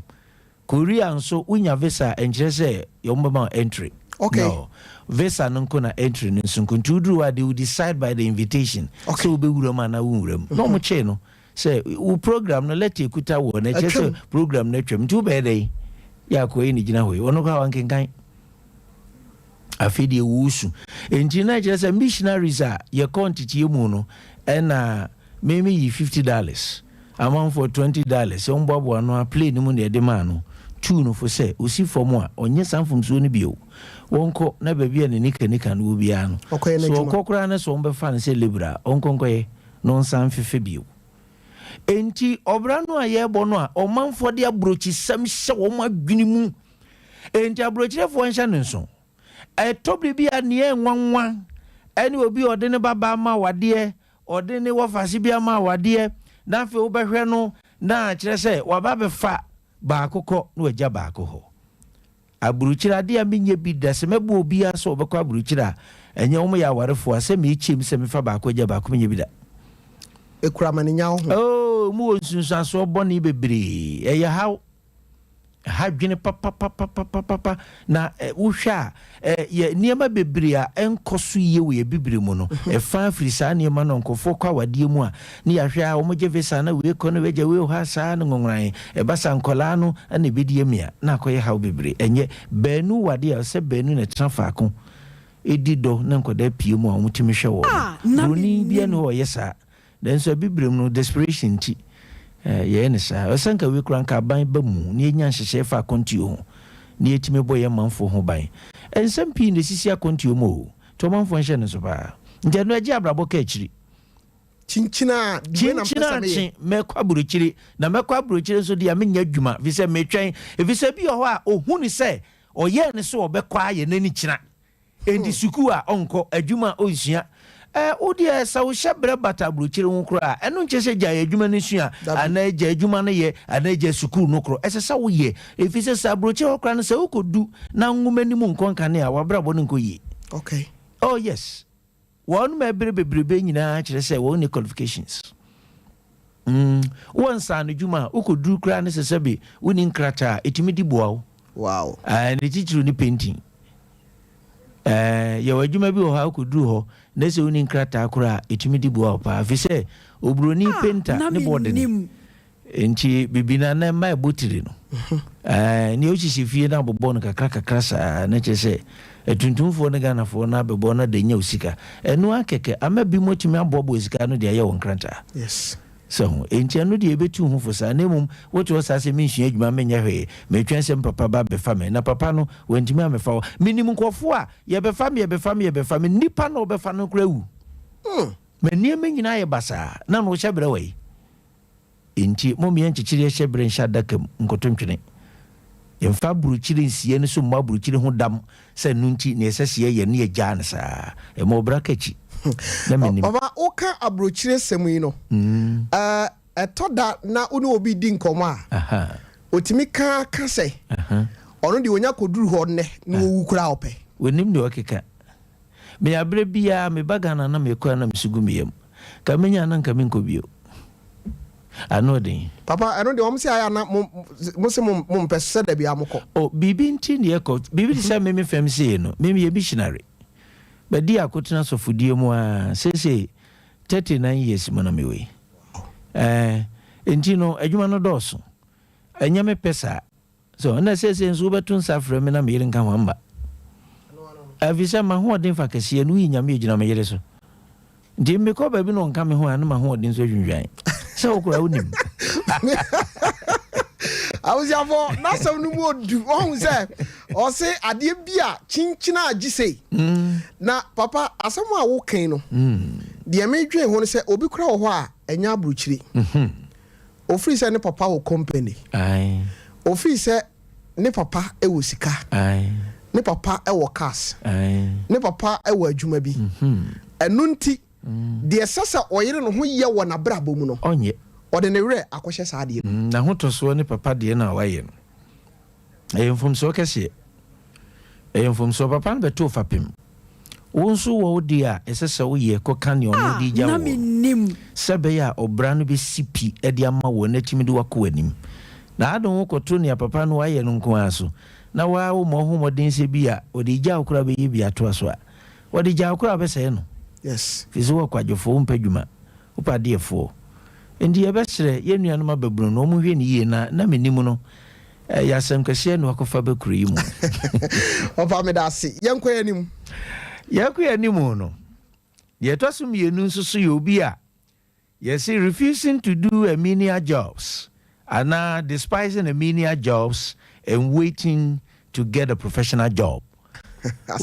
Korea nso unya visa enkire se yombama entry okay no visa nko na entry nso kuntudu wa they will decide by the invitation okay. So be wurama na wuram no mo che no say u program no let ekuta wo na che say program na twam tu be dey ya ko ni gina hoyi ono ka wankenkan afidi wusu enjina che say missionaries a ye quantity emu no na maybe $50 amount for $20 on bobo no play ni mu na de ma no tu no for say osi form a onye sanfum so ni bio wonko na bebia ne nika no bia no so kokora na so on be fan say libra onkonkoye no san fefe bio enti obra no aye bo no a omanfo de abrochi sam hye wo ma dwini mu enti abrochi refo nhya ne so etobri bia ne enwanwa ene obi ode ne baba ma wade ode ne wafase bia ma wade na fe wo behwe no na kire se waba be fa ba akokọ no agya ba akokọ aburuchira de amenye bi da se mebu obi aso obekọ aburuchira enye wo ya warefo ase me chim se me fa ba akọ agya ba akọ menye bi da ekura maninya ho oh mu onsunsan so boni bebre eya haw hadwene papa na wohwa ye niema bebre a enkoso ye we bibire mu no e fa afiri sa niema no nkofo kwa wade mu a ni yahwa a omoje visa na we ko no weje we ha sa no ngongran e basa nkola no na bedie mia na akoye haw bebre enye banu wade a se banu na trafa ko edido na nkoda pie mu a omutimi hwe wo roni bia no yesa den so bibire mu no desperation ti ye ne sa osanka we kranka ban ba mu ni enya hyehye fa kontio ni etime boye manfo ho ban ensem pi ne sisi akontio mo to manfo nhye ne so ba nje no agi abrabo ka akiri chinchina chin me kwa buruchiri na me kwa buruchiri so dia menya dwuma fi se metwen fi se bi ho a ohun ni se oye ne so obekwa ye nani kina endi suku a onko adwuma onsua odie sa wo hyebre bata buruchiri ho kro a eno nche se gya adwuma ne sua ana gya adwuma ne ye ana gya suku no kro ese sa wo ye efi se sa buruchiri ho kro no se ukodu na nwumani mu nkonka ne a wabrabo ne nkoyi okay oh yes one bebrebe nyina kire se wo ne qualifications one san adwuma ukodu kra ne se sebe woni nkrata etimi di boawo wow ne tichiru ni painting ye wadwuma bi ho ha ukodu ho na se woni nkrata akura etimi di boawo pa fi se obroni painter ne bode enti bibina na mai botiri no ni ochichi fie na bobo no kakra sa na chese etuntumfo ne ganafo na bebo na de nya osika enu akeke amabi motimi abobo osika no de aye won kranta yes so enti anu de ebetu hu fosa na mum wotu osase menhia adwuma menya hwe metwense papa ba befa me na papa no wantimi amefa minim nkofo a ye befa me nipa no befa no krawu manie menyina ye basa na no hyebre wai enti momie nchichiri hyebre nhya dakam nkotontwene yemfa buruchiri nsie ne so mma buruchiri ho dam se nunti ne esese ye ne agya ne sa e mo brakachi na menim baba oka abrochire semu no etoda na uni obi di nkomo a otimi ka se ono de onya koduru ho ne na owu kura ope wonim ne okeka me abre bia me bagana na me kwa na msugu miyem kamenya nan kamin ko biyo anodin papa eno de om se aya na mo se mo pese da bia moko o bibi nti ne ko bibi se me fam se no me ye missionary ba di akotena sofudie mu a se 39 years mo na me we enti no adwuma no doso enya me pesa so na se nso betun safre me na me yire nka ho amba avisa ma ho odin fa kase no yi nyame gina me yire so ndi me ko ba bi no nka me ho an ma ho odin so dwinwan so okura unim awusiafo na sam no mu odu ohun se o se ade bia chinchina agise na papa asam a wo kan no de me dwen ho se obi kura wo ho a enya abruchiri ofiri se ne papa wo company ai ofiri se ne papa e wo sika ai ne papa e wo cars ai ne papa e wo adwuma bi enu nti de sasa oyire no ho ye wo na brabo mu no onye ode ne were akohye saa de na hotoso ne papa de na waye no eyemfom so kese eyemfom so papa no beto fapem wonso wo di a esese wo ye ko kan yo no di ja wo na menim sebe ya obra no be sipi e de ama wo na timi de wako anim na adon wo koto ne papa no waye no nko aso na wa wo mo ho modin se bi a odi ja okura be yi bi ato aso a odi ja okura be se no yes fizo wo kwadwofo mpadwuma upadefo endi ye besere ye nuanu ma babru no mu hwe ni ye na menim no ya sam kase no akofa bakuru yi mu opa me da se yenko yanim no ye tosum ye nu nsusu ye obi a ye say refusing to do a menial jobs and despising a menial jobs and waiting to get a professional job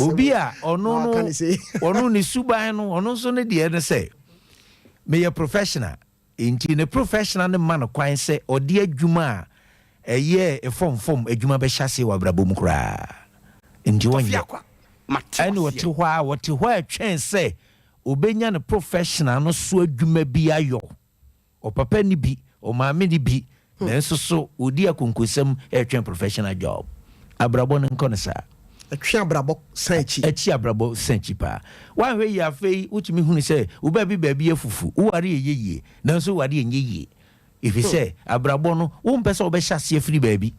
obi a ono ni suban no ono so ne de ne say me ye professional inti ne professional ne man kwan say odi adwuma a eye efom adwuma be hyase wa brabo mu kra inti wonye ani wote hwa atwen say obenya ne professional no so adwuma bi ayo o papa ni bi o maame ni bi na nso so odi akonkosam atwen professional job abrabo ne nko ne sa atwe abrabo sanchi pa wan hwe ya fei utimi hunu se uba bi baabi afufu uware yeye na nso ware yeye if you say abrabo no wo mpesa obehase afiri baabi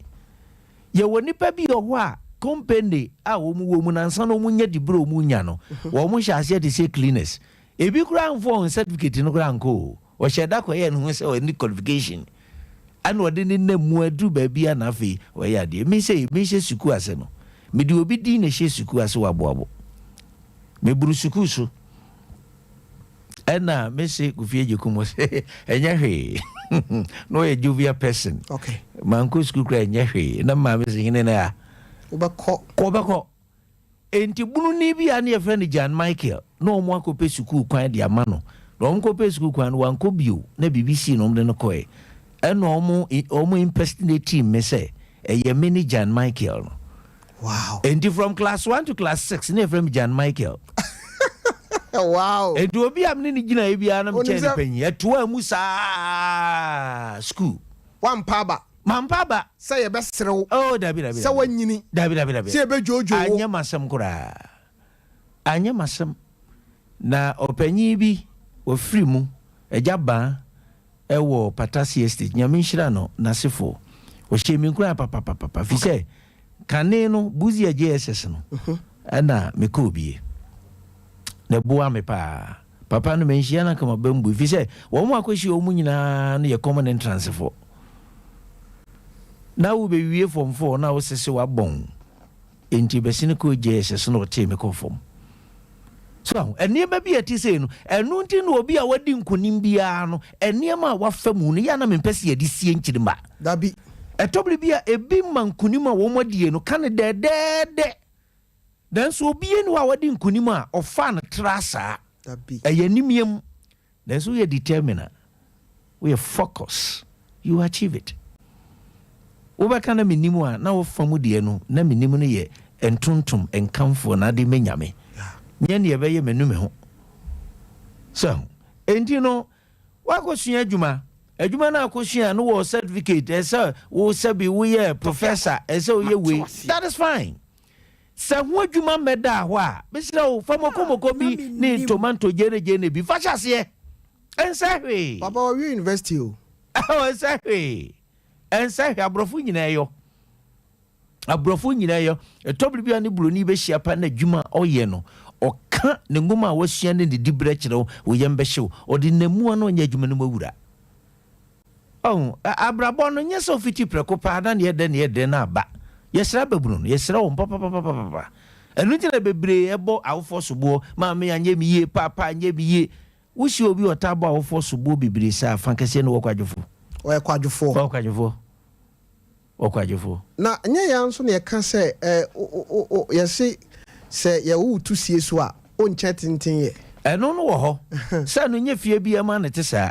ye woni pa bi oho a company a wo mu na nsa no mu nya dibro mu nya no wo mu hyase de say cleaners ebi kura nfo certificate no kura nko o sheda ko ye no se o ni qualification an wode ni namu adu baabi na afei o ya de mi say suku ase no me di obi di na hye suku ase waboabo me buru suku so ena me se kufie jekumo se enya hwe no a juvia person okay manko suku kra enya hwe na ma me se hine na ya obako enti bunu ni bia na ye friend Jan Michael no mo akope suku kwan de ama no no mo kope suku kwan wanko bio na BBC no mde no koe ena omo impersonate team me se eye mini Jan Michael no. Wow. And from class 1 to class 6, ne from Jan Michael. Wow. And to be am ni gina e bia na mche ni penyi. Eto musa school. One paba. Mampaba say ye besrew. Oh, dabi. Say wanyini. Dabi. Say be jojo. Anya masam kura. Anya masam. Na openyi bi wo free mu ejaba ewo Patasi Estate. Nyame nhira no nasefo. Wo hyemi kura papa. Fi say kaneno buzi ya JSS no ana mekobie na boa me pa papa no menhia na kama bambu fi se wo mu akohyi o mu nyina no ye common entrance for na wo be wie form 4 na wo sese wa bon enti besine ko JSS no te me ko form so eniema bi atise no enu nti no obi a wadi nkonim bia no eniema wa famu no ya na mempese ye di sie nkyirima dabi etobli bia ebi mankunima wo modie no kan dedede dan so obi enu a wadi nkunima ofan trasa dabi eyanimiem dan so you determine we focus you achieve it oba kana menimu a na wo famu die no na menimu no ye entontom enkamfo na de menyame nya ne ye menum ho so enti no wakosua adwuma na akosua no wo certificate esa wo sabi wo ye professor esa wo ye we that is fine sa ho adwuma meda ho a besira wo famoko bi ni tomato jere bi fa hyase Ensawe. Papa we university o. Oh ensawe. Ensawe abrofo nyina yo. Abrofo nyina yo. Etobri bia ne broni be hia pa na dwuma oyɛ no. Oka ne ngoma wasua ne de dibre kyerɛ wo yɛm bɛhyew. Odi namu no nya dwuma no mawura. Oh, abrabɔ no nyɛ so fiti preko pa na ne yɛde na aba. Yɛsra babunu no, yɛsra wo papa. Enu ti na bebre ebo awofo sobo, ma me anye mi ye papa anye mi ye. Wo si obi otabo awofo sobo bebre sa fa kese no wakwadwofo. Okwadwofo. Na nye ya nso na yɛka sɛ yɛse sɛ yɛwo tu sie so a onkyɛ tenten ye. Ɛno no wɔ hɔ. Sa no nye fie bi ama ne te saa.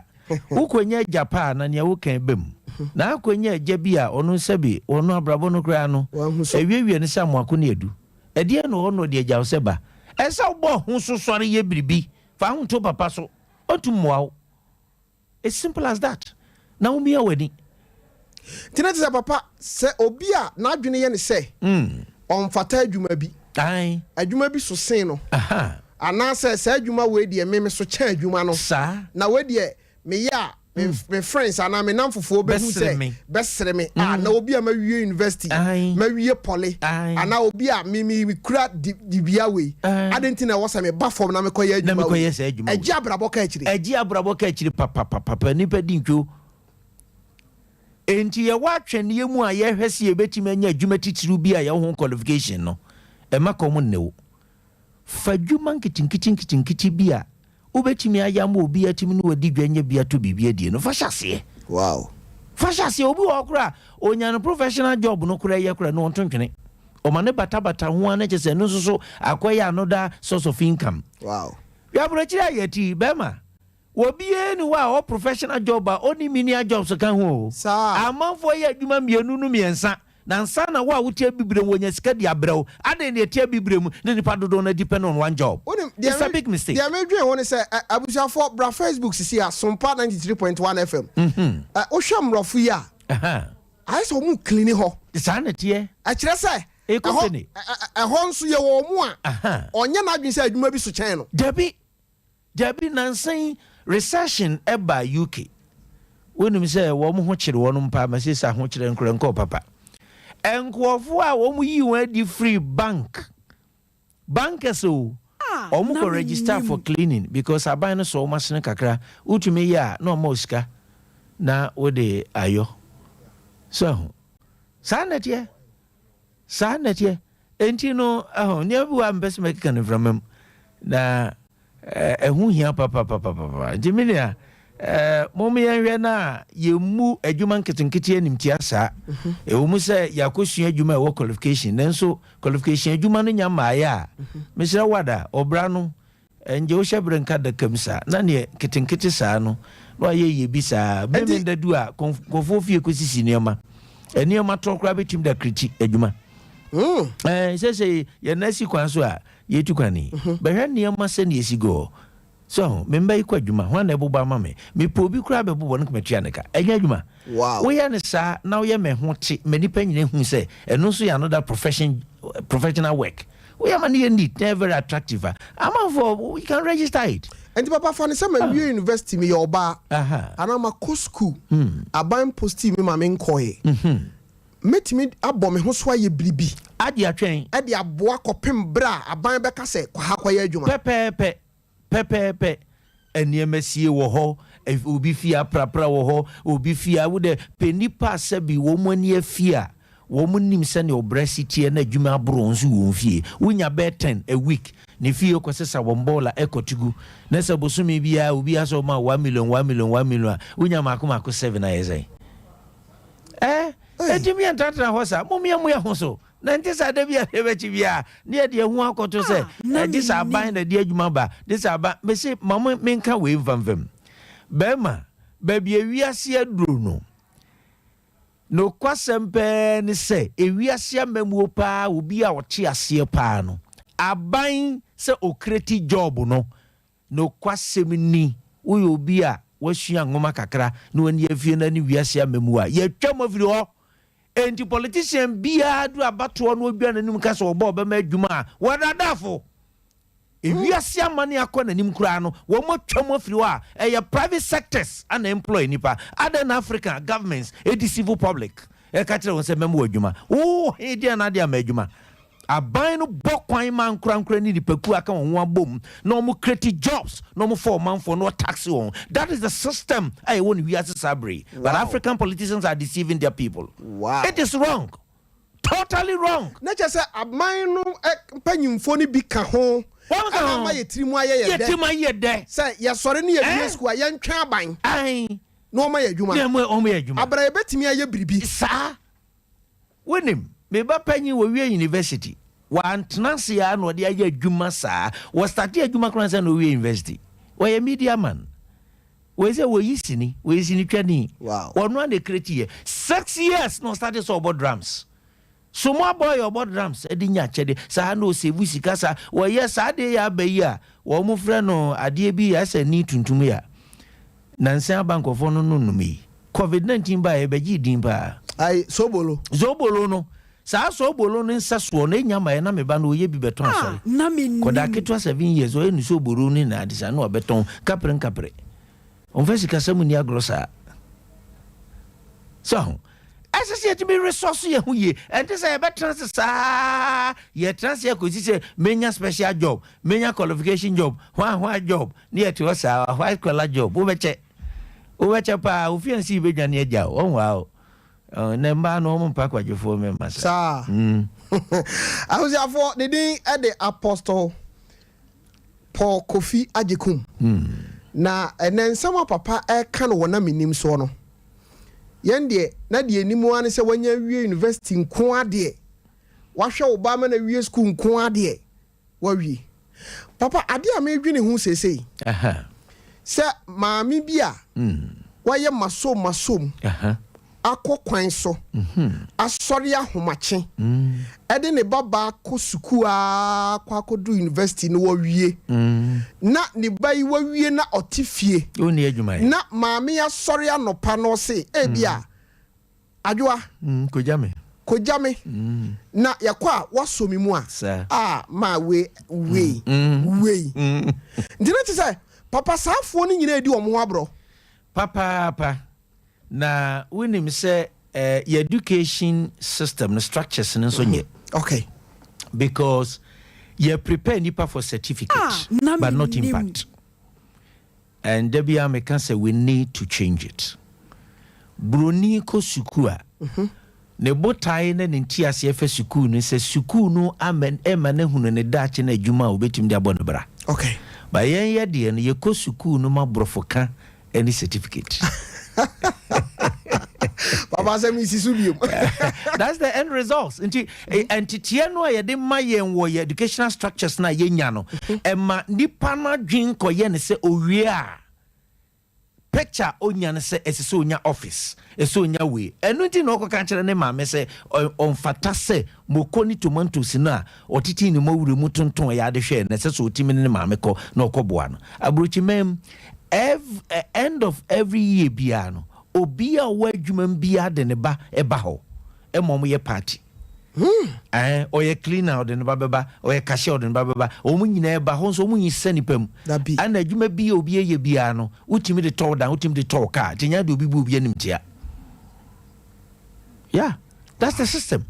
Ukonya Japan na ne wo kan bem. Na akonya agya bi a ono nsabi ono abrabo no kra no. Ewie ne sa moako ne edu. Ede no ono de agya wo seba. Esa wo bo ho so sori ye biribi. Fa ho to papa so. Otumwa. It's simple as that. Na wo mia wani. Tinati sa papa se obi a na adwene ye ne se. Onfata adwuma bi. Ai. Adwuma bi so sen no. Aha. Ana se adwuma we de me so kya adwuma no. Sa. Na we de me ya me friends ana me namfofo be hu say besere me na obi a ma wie university ma wie poly ana obi a me kura dibia we adenti na wasa me ba form na me koye adwuma agi abrabo ka akiri papa nipa dintwo enti ye wa twene ye mu a ye hwese ye betime anya adwuma titiru bi a ye ho qualification no e makom newo fa adwuma nkitinkiti bi a ubetimi ayama obi atimi no wadi dwanya bia to bibia die no fashase. Wow. Fashase obi okura onya no professional job no kura ye kura no ontontwene. O mane bata ho ana kyese no so akoya another source of income. Wow. Ya brochi ayati bema. Obi e ni wa o professional job a oni mini jobs kan ho. Sa. Amanfo ye adwuma mienu no miensa. Na nsa na wa wotia bibrem wonya sika dia brew ade ne tia bibrem ne nipa dodo na depend on one job. It's a big mistake. Dia me dwen woni say abusuafo bra Facebook sisi a Sompa 93.1 FM. O hwamrofo yi a. I saw mu clean ho. Sa na tie. A kire say e company. Ho nso ye wo mu a. Onye na adwen say adwuma bi so chen no. Dabi nansan recession eba UK. Wonu say wo mu ho kire wonu mpa ma say sa ho kire nkranko papa. Enkwofo a wo mu yi won di free bankers o omu ko register for cleaning because aban no so machine kakra utumi ya na o sika na wo de ayo so sanetie enti no ne abu am best make kan from na ehu hia papa jiminia momi yanhwe na yemu adwuma nketenkete animti asa ewomu se yakosua adwuma e wo qualification nanso qualification adwuma no nya maaya mesira wada obra no enje wo hyebre nka da kamsa na ne ketenkete saa no no aye bisa meme ndadu a konfo fie kosisi nioma enioma tokra betim da kriti adwuma se ye nasi kwan so a yetu kwani behwe nioma se ne esigo. So, member ikwa juma hwan na buba mame me pobi kura be bubo no kmetua neka enya juma. Wow. We ya ne sa na we me ho te mani pa nyine hu se eno so ya another professional work. We ya mani need very attractive. Ama for we can register it. And papa for ne say ma university me your ba. Ana ma ko school. Aban posti me ma me nkoye. Metimi abɔ me ho so aye bribi. Ade atwen. Ade aboa kopem bra aban beka se kwa ha kwaye adwuma. Pepe eniemasie wo ho obi fia prapra wo ho obi fia wo de penipa sabi wo mo ani afia wo mo nim se ne obrasity na adwuma abro nso wo fie wonya be 10 a week ne fie ko sesa wo mbola ekotigu na se bosumi bia obi aso ma 1 million wonya mako 7 na yezai etimi antatra hosa momia mo ya hoso na ntisa da bia ebechi bia ne de hu akoto se disa ban na de adwuma ba disa ba me se mama menka we mvamvam bema ba bia wiase aduro no kwasempe ne se ewiase amamuo pa obi a wote ase pa no aban se okreti job no kwasem ni wo obi a wasua ngoma kakra no ani afie na ni wiase amamuo a ye twam afiri ho. Enti politician bia do abato no odwa nanim ka so obo be ma adwuma wadadafo If you are see money akọ nanim kura no, wo mo twam afiri wa private sectors and employ nipa. Other African governments, the civil public. E ka kire won se memo adwuma. Oh, he dia na dia ma adwuma. Aban no bokwan man kura ni dipaku aka won abom. No mo create jobs, no mo for man for no tax on. That is the system I won we as Sabri. But African politicians are deceiving their people. Wow. It is wrong. Totally wrong. Na just say aban no panyimfo ni bi ka ho. Ama ye tirimu aye ye de. Ye aye de. Say ye sore ni ye school ye ntwa aban. Ai. No ma ye adwuma. Na mo ma ye adwuma. Abra ye betimi aye biribi. Sa. Menim. Me ba panyi wo wie university. Wa antnase ya no de aye adwuma sa. Wo start adwuma kran sa no wie university. Wo ye media man. We say we yisini twani. Wow. Ono an de create 6 years no started so about drums. So more boy about drums edi nya chede sa no save sika sa wo ye sa de ya bayi a wo mo frɛ no ade bi asa ni tuntum ya nansa bankofo no numi covid-19 ba e begi din ba Ai zobolo no sa sobolo no nsa so no nya ma na me ba no ye bi beton asori na Menim koda ketwa 7 years o enu sobolo ni na adisa no beton kapre on fait sika samu ni agrosa so as I said to be resource ye huye and this I better sa ye transfer ko say menya special job menya qualification job one job near to us white collar job wo beche pa wo fiansi be dwane agya o wow na mba no mo pa kwadwefo me masa sa I was for the day at the apostle Paul Kofi Ajekum na enen sama papa e kan wona Menim so no yende na de animu ane se wanya wie university nko ade wahwe Obama na wie school nko ade wawie papa ade a me dwene hu sesei se maami bia waye masom akokwan so asori ahomache ede ne baba ko sukua kwa kodu university no wawie na ne bai wawie na otifie oni adwuma na maami asori anopa no se bia adwoa kojame na yakwa wasomi mu a ma we ndina ti say papa saafo ni nyina edi omo abro papa na winim say education system the structures and so nye okay because you prepare nipa for certificate but not impact and debia me can say we need to change it broni ko sukua ne botai na nti ase efe suku no se suku no amen na hunu ne dache na adwuma obetim de abon bra okay ba yen ye de no ye ko suku no mabrofoka any certificate Papa say me sisu biom that's the end results entity no ye de mayen wo ye educational structures na ye nya no ema nipa na dwen koye ne se owie a picture onya ne se esese onya office ese onya we enu ti no ko kan kire ne ma me se on fata se mokoni tomatoes na otiti ni mawure mu tonton ya de hwe ne se so otimi ne ma me ko na okoboa no abrochi mem end of every year bia no obi a wa adwuma bia de ne ba eba ho emom ye party oye cleaner de ne ba beba oye cashier de ne ba beba omu nyina eba ho so omu nyisa nipam ana adwuma bia obi ye bia no utimi de tall down utimi de tall car tinya de obi bu obi animtia yeah that's the system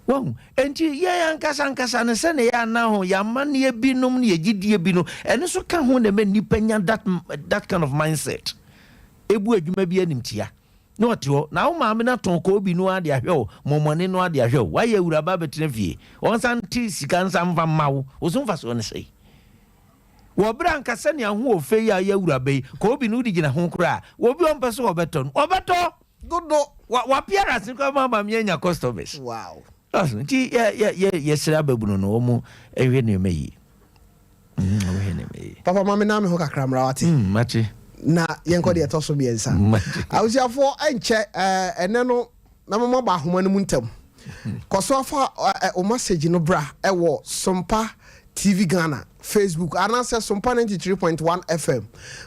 wow enti ye ankasa ne se ne ya na ho ya man ye binom ne ye gidie bi no ene so ka ho ne ma nipanya that kind of mindset ebu adwuma bi animtia no otio na wo maame na ton ko obi no ade ahwe momone no ade ahwe wa ye wura ba betena fie on san ti sika nsan fa mawo osumfa so ne sei wo bra ankasa ne aho ofe ya ye wura be ko obi no di gina ho kura wo bi on pese obeto godo wa parents ko mama me nya customers wow ti ye sira babuno no mu ehwe ne meyi papa mama na me ho kakra mra wate mate na yenko de etoso biensa awusiafo enche ene no na mama ba ahoma no muntam koso afa o message no bra ewo Sompa TV Ghana Facebook anase Sompa 93.1 FM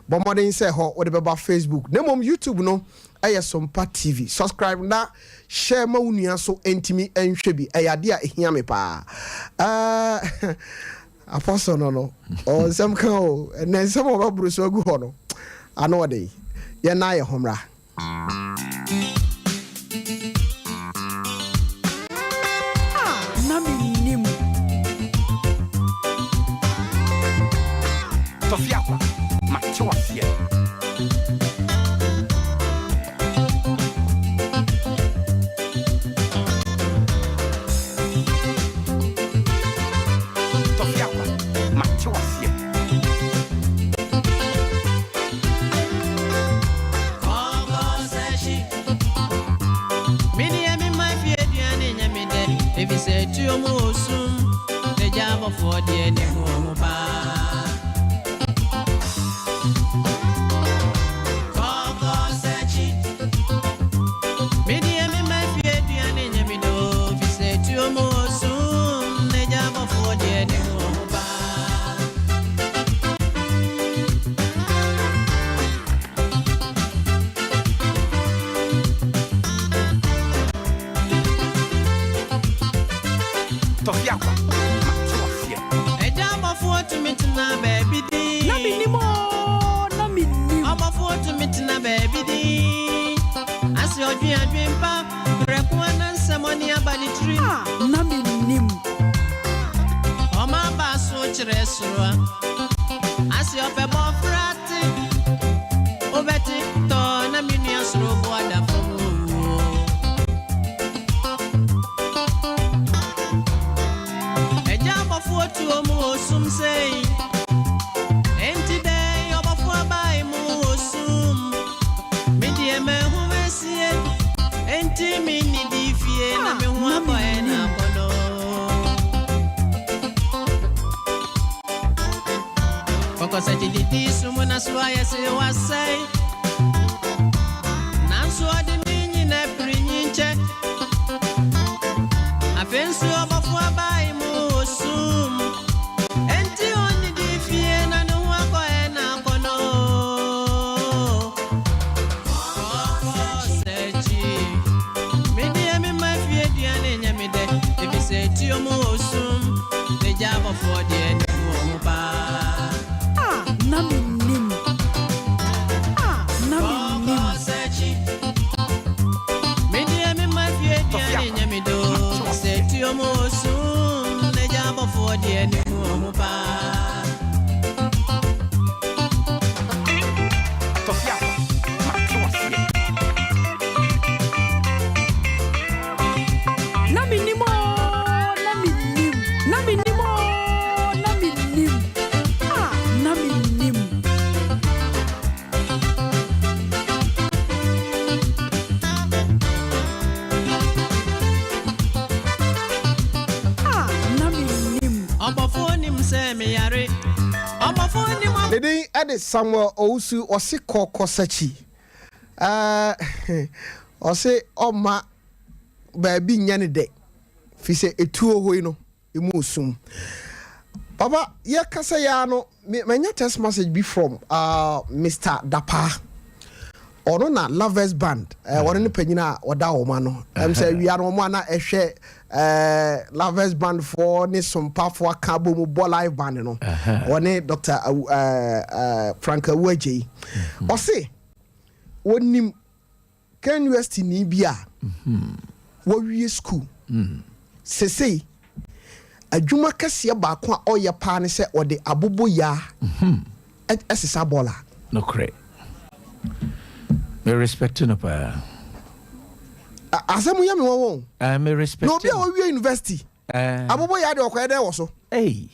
bomodin say ho wo de beba Facebook na mom YouTube no eye Sompa TV subscribe na share ma unua so entimi enhwe bi eyade a ehia me pa apostle no o nsɛm ka o na nsɛm o baburu so agu hɔ no ano ɔde yɛ na yɛ homra na menim Tofiakwa, Machoasia. Tofiakwa, Machoasia. If you say to your motion, the job of 40 anymore. Tofiakwa, Machoasia. A job of what to meet na baby D. na menim na menim I'm a four to meet na baby D. As your dream pop, Rakwan and some money about the tree. na menim Oh, my bass, watch restaurant. As your pebble fratty. Oh, Betty, Ton, a minion slow water for a job of what to almost some say. Empty day of a four by Mosum. Media man who may see it. Empty mini defeat. I'm a one boy and a bono. Because I did this, someone as why I say, was say. Now, so I didn't mean a bringing check. I feel so over for by Mosum. Empty only defeat and no one boy and a bono. Maybe I'm in my fear, dear, and me there. If you say to your Mosum, the job of 40 anymore. na menim na menim Media me my fear, dear, and me do. Say to your Mosum, the job of 40 anymore. Tofiakwa, Machoasia. na menim na menim na menim na menim na menim na menim Omofonim say me yare. Omofonim ne din ade Samuel Owusu ɔse kɔkɔ sachi ɔse ɔma baabi nya ne de fi sɛ etuo hɔ yi no emu osum papa yɛ kasa ya no manya text message bi from Mr. Dapa ɔno na Lovers Band ɔno ne panyina a ɔda wɔn ano sɛ wia no wɔn ana ɛhwɛ Lovers Band for ne sompa for aka bɔ mu bɔ live band no ɔne Dr. Frank Awuagye ɔse wɔnim Ken University ni bi a wɔwie school sesei adwuma kɛseɛ baako a ɔyɛ paa ne sɛ ɔde abobo yaa ɛsesa bɔɔla No cray. Me respect no pa. asɛm yɛ me wɔn Me respect. na obi a wɔwie university abobo yaa de ɔkɔɛ dɛ wɔ so Hey.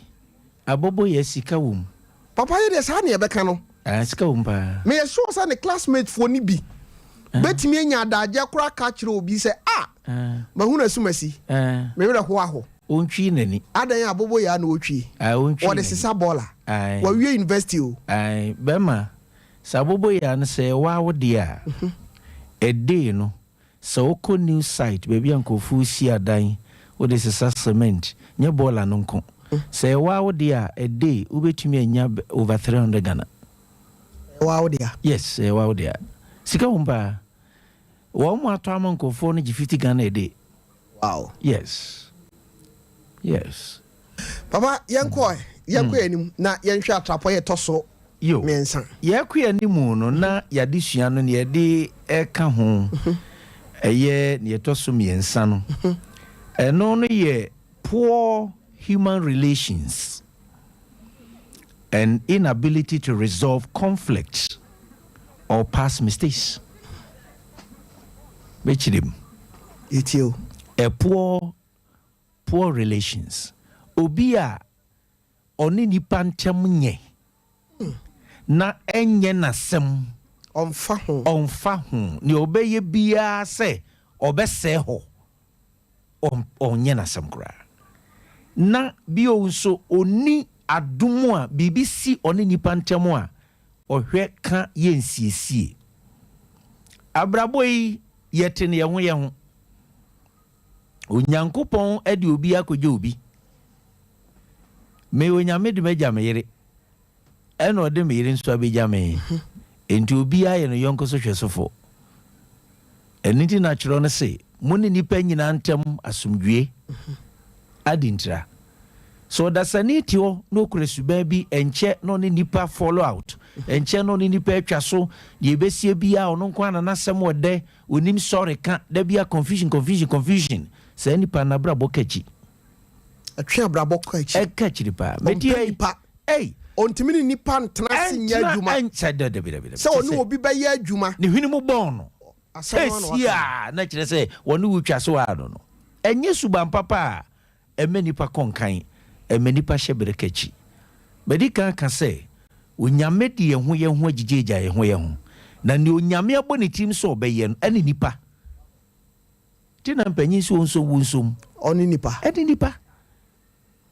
Abobo ye sika wum. papa yɛ deɛ saa ne yɛbɛka no Sika wum pa. meyɛ sure sɛ ne classmate foɔ ni bi bɛtumi anya adagye koraa ka kyerɛ obi sɛ mahunu asumasi mewerɛ ho aho Untwi nani. adan abobo yaa na ɔtwie Untwi. wɔde sesa bɔɔla Aye. wɔwie university o Bema. Sabobo ya no say wa wo dia. A day no. So oko new site baby ankofu si adan. Wo de sesa cement. Nye bɔɔla no nko. Say wa wo dia a day ubetumi anya over 300 Ghana. wa wo dia Yes, wa wo dia. Sika wumpa. Wa mo ato amankofo no 50 Ghana a day. wow Yes. Yes. papa yɛnkɔɛ Yakwe anim na yenhwe atrapo ye toso yo mensa. Yakwe anim no na yade sua no ne yade eka ho. Eye ne toso mensa no. Eno no ye poor human relations and inability to resolve conflicts or past mistakes. Bechidim. Etio. A poor relations. Obia oni nipa ntem nye. Na enye nasem Onfa ho. Ni obeye bia se obese ho. Onye nasem kra. Na bio nso oni adumu a BBC oni nipa ntem a ohwe ka yensiesie. Abraboyi yetene ye ho. Onyankopon edi obi akoje obi. Me onyame de meja me yere. Eno de me yere nso abeja me. Enti obi aye no yonko so hwesofo. Eniti na chiro no se, muni nipa nyina ntem asomdwe. Adintra. So dasaniti o no kresuba bi enche no ni nipa follow out. Enche no ni nipa atwa so ye besie bia ono kwa na nasem ode onim sorry ka da bia confusion. Say nipa na bra bokachi. Atwe abrabo kachi. Ekachi pa. Meti pa. Hey, ontimi nipa ntena se nya adwuma. Encha da. Se onu obi ba ye adwuma. Ni hwini mu bon no. Asawa na kire se wonu wutwa so ado no. Enye suban papa eme nipa konkan, eme nipa hyebere kachi. Medika ka se onyame de ye ho agigeja ye ho. Na ni onyame aboni tim so obeye no ene nipa. Tina mpanyin so wunsom oni nipa. Edi nipa.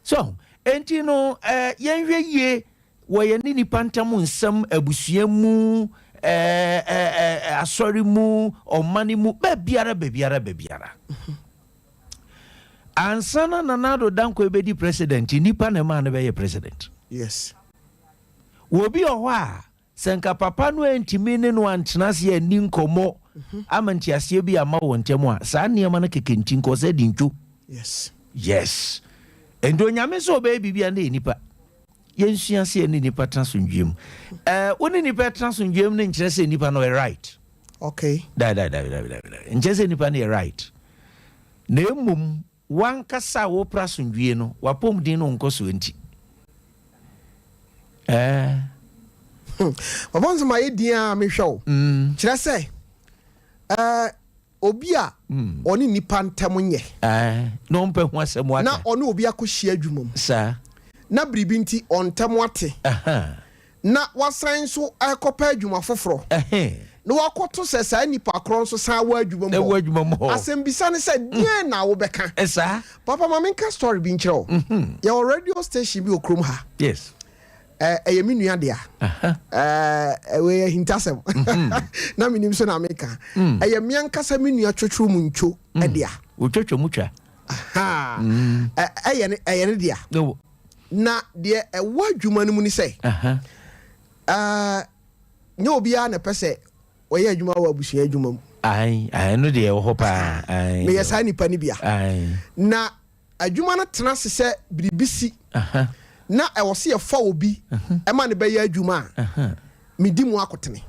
So, enti no yenhwe ye wo ye ni nipa ntam nsam abusua mu asori mu omani mu ba biara. Ansana nanado danko ebedi president nipa na ma na be ye president. Yes. Wo bi oho a senka papa no entimi ne no antenase ani nkomo amantiase bi ama wo ntemu a saa niema na kekenti nko se dintu. Yes. Endo nyame so be bibia na nipa. Yensua se ani nipa transundwem. Woni nipa transundwem ne nkyere se nipa no right. Okay. Da. Nkyere se nipa no right. Na emum wankasa wo prasundwe no wapom din no nkoso enti. Wabonzo ma yedia me hwew. Kire se obi a oni nipa ntam nye. No mpe ho asem aka. Na oni obi akohia adwuma mu. Sa. Na bribi nti ontam ate. Na wasan so akopa adwuma foforo. Na wakoto se sa nipa kron so san wa adwuma mu. Asem bisa ne se den na wo beka. Esa. Papa mamenka story bi nkyereo. Your radio station bi okrom ha. Yes. Eyemi nua dia. We hintasem. Na minim so na America. Eyemi ankasa mi nua twotwo mu ncho dia. Otwotwo mu twa. Eyene dia. No. Na de ewa adwuma no mu ni se. Nya obi a na pese oye adwuma wa abusua adwuma mu. Ai no de wo pa. Ai. Me yesa nipa ni bia. Ai. Na adwuma no tena se biribisi. Na ewose ye fa obi ema ne be ya adwuma medi mu akotene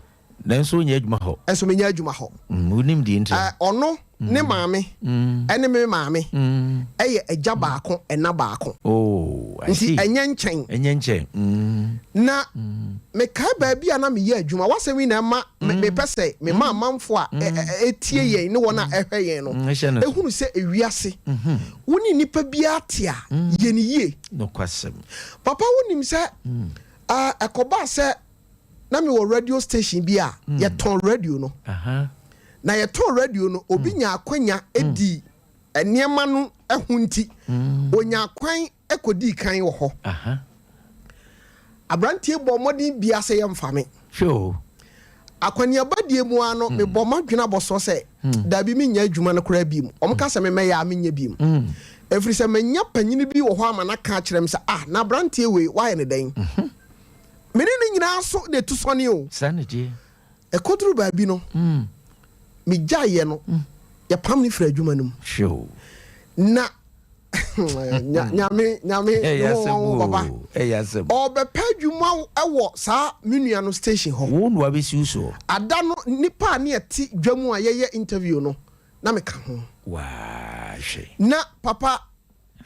na so nya adwuma ho enso me nya adwuma ho unim di nti ono ne maame ene me maame eye agya baako ena baako I see enye nchen na me kai ba bia na me ya adwuma wasemi na ma me pese me ma manfo a etie ye ne wona ehwe ye no ehunu se ewiase woni nipa bia tia ye ne ye no kwasem papa wonim se akoba se na me wo radio station bia ye ton radio no na ye ton radio no obi nya akwanya edi eniema no ehunti onya akwan ekodi kan wo ho abrantie bo modin bia se ye mfame sure akwani abadie mu ano me bo madwena boso se da bi me nya adwuma no kora bi mu omka se me ya me nya bi mu efri se me nya panyini bi wo ho amana ka kirem se na abrantie we wa ye ne den me ni nyina so de tu sone o sanity ekoduru ba bi no me jaye no ya pam ni fra adwuma no sure na nyame baba obepa dwuma ewo saa menua no station ho wo no abesi so ada no nipa na yeti dwamu a ye interview no na meka ho wa she na papa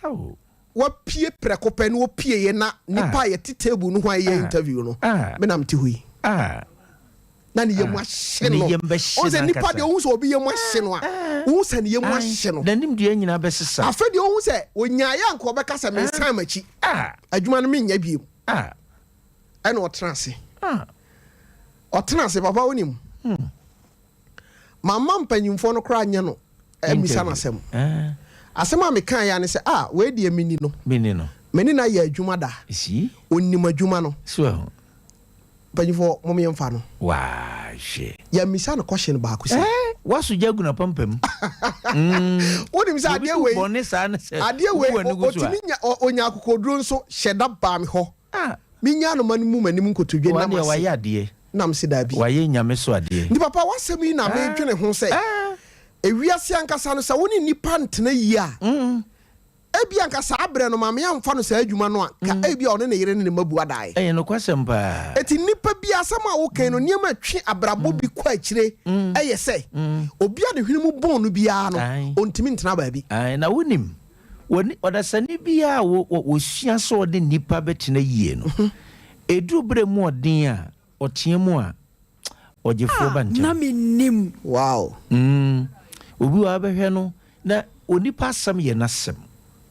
how wa pie prekope no pie ye na nipa yeti table no ho a ye interview no me na mte hui na ni yemu ahye no o se nipa de o so obi yemu ahye no a o se ni yemu ahye no danim de nyina besesa afa de o se onyaaya nko obeka se me san machi adwuma no me nya biem ana o transe o transe papa onim mama mpanyimfo no kra anya no emisa na asem asem a me kan ya ne se we de meni no meni na ya adwuma da si onim adwuma no so mpanyimfo mo me mfa no wa she ya misa no question ba ko se wasu jagu na pampam onim se ade we bone sa na se ade we otimi nya onya akokoduro nso hyeda ba me ho mi nya no manu mu manim nkotodwe na ma wa ya ade nam se da bi wa ye nyame so ade ndi papa wasem yi na me dwene ho se ewiase ankasa no sa woni nipa ntena yi a ebi ankasa abre no mame amfa no sa adwuma no a ka ebi one ne yere ne mabu adai no kwasem pa eti nipa bi asama wo kan no niam atwe abrabo bi kwa akire eye se obi ade hwene mu bon no bia no ontimi ntena ba bi na wonim woni odasani bia wo sua so de nipa betena yie no edu bre mu odin a otie mu a ogefo ba ntia na menim wow obi wa behwe no na onipa sam ye nasem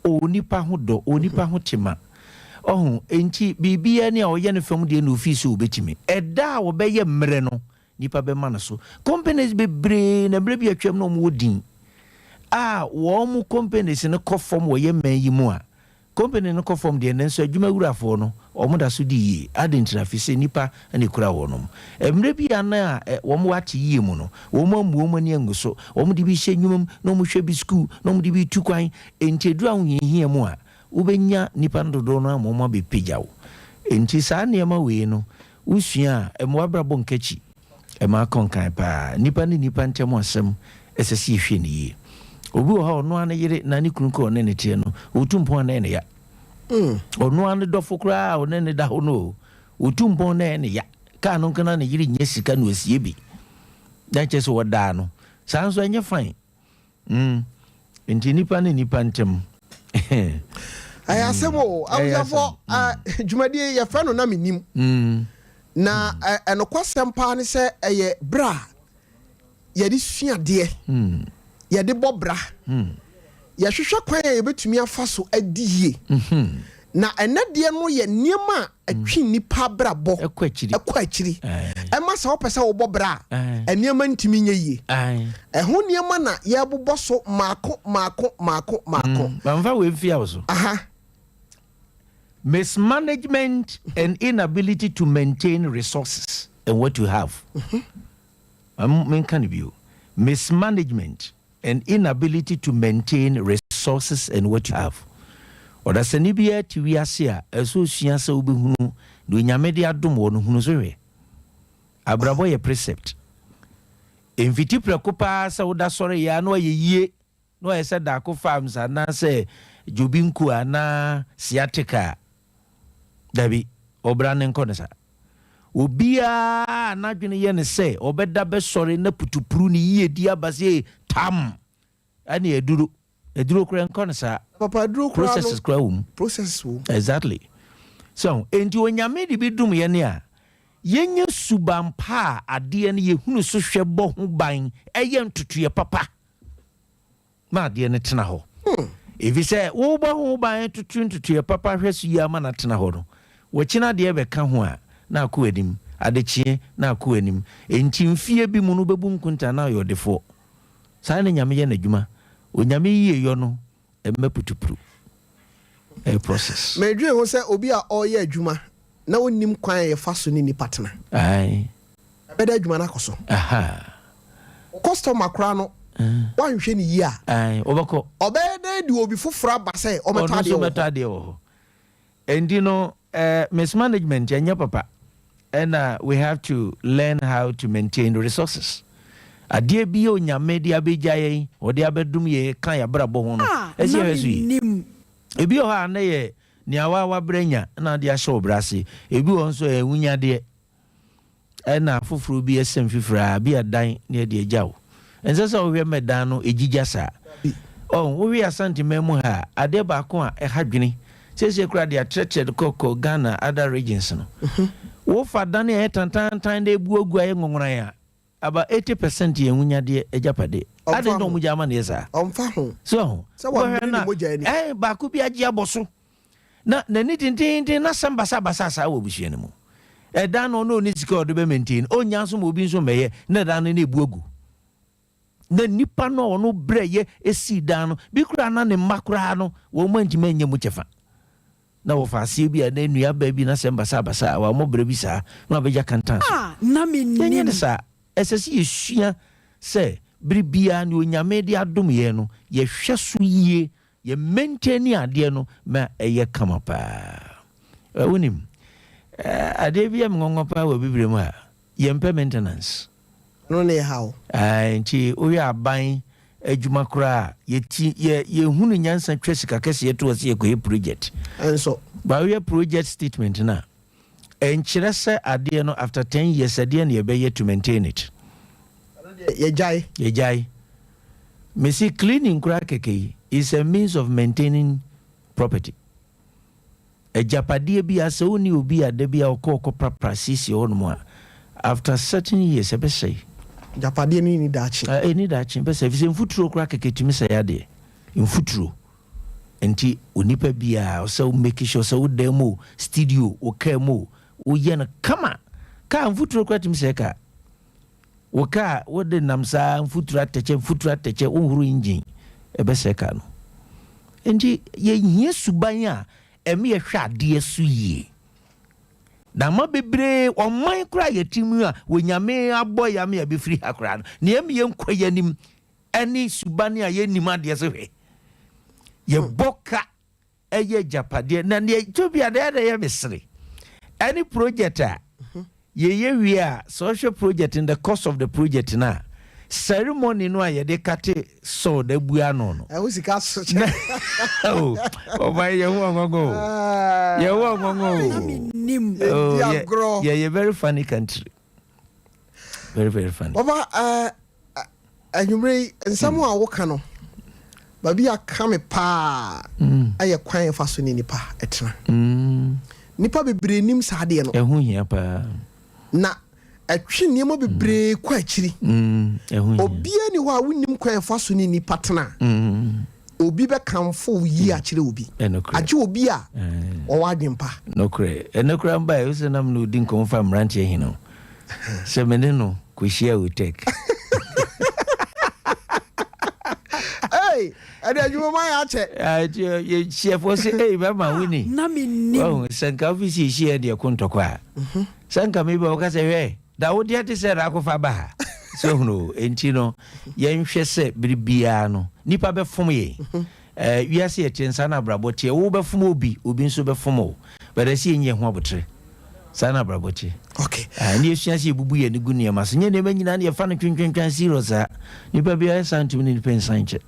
onipa ho do onipa ho tema enti bibia ne a oye ne fam de na ofisi obetimi eda a wo beye mmere no nipa be ma no so companies bebre na bre bi atwam no mo din wo mu companies ne kofom wo ye man yi mu a company no kofom de ne nso adwuma wurafo no omo da so di yi adentra fi se nipa ne kura wo no emre bi ana wo mo wate yi mu no wo mo amuo mo ne nguso wo mo de bi hye nwum no mo hwe bi school no mo de bi tukwan entedu a hie mu a wo benya nipa ndodo no mo mo be pejawo enti saa ne ma we no usua emo abrabo nkachi ema konkan pa nipa ne nipa ntemo asem esesi hwe ne yi obi wo ha ono ane yire na ne kunko ne ne tie no otumpo na ne ya ono ane dofo kra one ne da ho no otumpo na ne ya ka no kana ne yire nya sika no asie bi dan che so woda no san so anya fine enti nipa ne nipa ntem aya semo awufo dwumadie ye fa no na menim na enokwasem pa ne se eye bra ye di suade ye de bobra ye hwehwe kwan ye betumi afa so adie na enade no ye niema atwi nipa brabo ekwa akiri ema sa opese wo bobra eniema ntimi nyeye ho niema na ye bobɔ so maako bamfa we mfia wo so mismanagement and inability to maintain resources and what you have men can be mismanagement and inability to maintain resources and what you have. Or that's an ibia to we are here, as so she answer will be who do Yamedia Dumon who's away. Abraboy a precept. In Vitipra Copa, so that's sorry, I know ye. No, I said Daco farms and now say Jubinku and Siatica. Debbie, Obran and Conessa. Ubia not gonna yen say, or better best sorry, no put to prune ye, dear Basie, tam. And ye do a drew cran connoisseur. Papa drew processes crown. Process. Exactly. So, into when you made it be doom yenia. Yenya subampa a dear ye who so shabo who buying a young to your papa. Ma dear Netanaho. If you say, oh, but who buy to tune to your papa, rest yaman at Tanahodo. Watching dear Beckham. Na kuedim adechi na kuenim enti mfie bi mu no bebum kunta na yo defo sai na nyame ye na dwuma onyame yie yo no emeputupuru a process me dwe ho se obi a oye adwuma na wonim kwan ye fa so ni ni partner ai beda adwuma na koso customer kra no wan hwe ni yi a ai obako obeda di obi foforo aba se o metade wo endi no mismanagement yanya papa and we have to learn how to maintain resources. Adie bi o nyame dia bejaye o dia bedum ye kan ya brabo ho no. Esi ebi o ha na ye niawa wa brenya na de ahye obrase ebi won so ewunya de na foforo bi esem fifra bi adan na de agyawo ense so we medan no ejigya sa wo wi asante memu ha ade ba ko a hadwene sese kura de atreche koko Ghana other regions no wo fa dan e tantan de buogu aye ngonran ya aba 80% ye wunya de ejapade ade no mu jama na yesa omfa ho so wa na ba ku bi agye aboso na ni tintin na samba basa sa wo buhie ne mu dan no ni sika odo be maintain onya so mo bi so meye na dan na buogu na nipa no no breye esi dan no bi kura na ne makura no wo mantima nya mu chefa na wo fa sie bi na nua ba bi na samba basa wa mo bre bi sa na be ja kantan na Menim sa esesi yesua se bribia ni onyame de adom ye no ye hweso yie ye maintain ade no ma eye kama pa wonim ade bi am ngongo pa wo bibre mu ha ye maintenance no ne how nti o ya ban adwuma kura ye hunu nyansa twesika kese ye to se ye ko project enso ba we project statement na enkyere se ade no after 10 years ade na ye be ye to maintain it ye jai me see cleaning kura keke is a means of maintaining property japade bi asa oni obi ade bi okoko prapra sisi onmo after certain years ebe say japade ni dachi ni dachi be say fi mfuturo kura keke timi say ade mfuturo enti onipa bia o say make sure say demo studio o kemo o ye na kama ka mfuturo kura timi say ka o ka wo de namsa mfuturo ateche unhuru engine ebe say ka no enti ye hie suban a emi ye hwa ade asu yie na ma bebre oman kura yetimu a wonyame aboy ya me ya be free hakura no ne emi ye nkwa yanim ani subani a ye nim ade so hwe ye boka eye japade na ne tobia de ye mesre any project a ye wi a social project in the course of the project na ceremony no ye de kate so da bua no no e wo sika so oh my ye wo ngongo ye wo ngongo Menim yeah very funny country, very funny baba anyumre nsamo a wo ka no ba bia ka me pa aye kwan fa so ni nipa etena nipa bebre nim saade no ehu hia pa na atwi niema bebre kwa akiri obia ni ho a wonim kwan fa so ni nipa tena obi be kamfo yi akire obi aje obi a o wadwempa nokre enokra mba e se nam no din kon fa mranche hino se meneno ko share we take hey ade adwuma ma ya che ye share for say hey ba ma wini na Menim oh sanka ofisi share de kontokwa sanka me ba ka se we da wo de te se ra ko fa ba so no enti no ye nhwe se biribia no nipa be fom ye wiase ye tensa na brabotie wo be fom obi nso be fom o but si enye ho abotre sana brabotie okay ni esuase ebubu ye ni gu ne ma so nye ne manyina ne ye fa no twentwentwan serious a nipa bia santim ni pensanche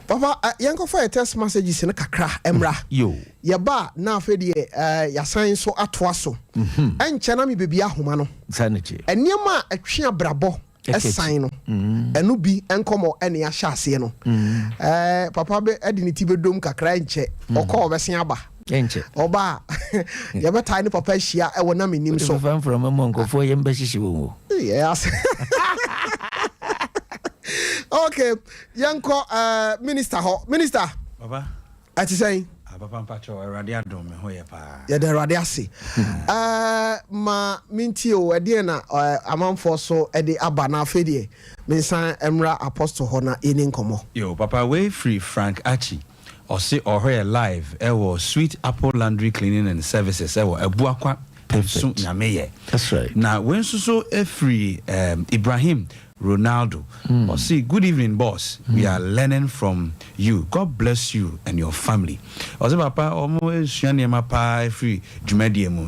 papa yanko for a text messages na kakra emra yo ye ba na afede ya san so atoa so enche na me bebia homa no sanche eniema atwe abrabo esan no enu bi enkomo ene ya hyase no papa be ediniti bedom kakra enche okọ obesen aba enche oba ye beta ni papa hia e wona Menim so fan from monkofo ye mbashishi wo yes okay yanko minister baba ati say papa mpacho erade adom me ho ye pa ya de erade ase ma minti o ede na amanfo so ede aba na afedie mensan emra apostle ho na eni nkomo yo papa we free Frank Achi or say or here live Sweet Apple Laundry Cleaning and Services Ebuakwa so nyameye that's right now when so free Ibrahim Ronaldo or say good evening boss we are learning from you, God bless you and your family or say papa almost shani pa free jumediemu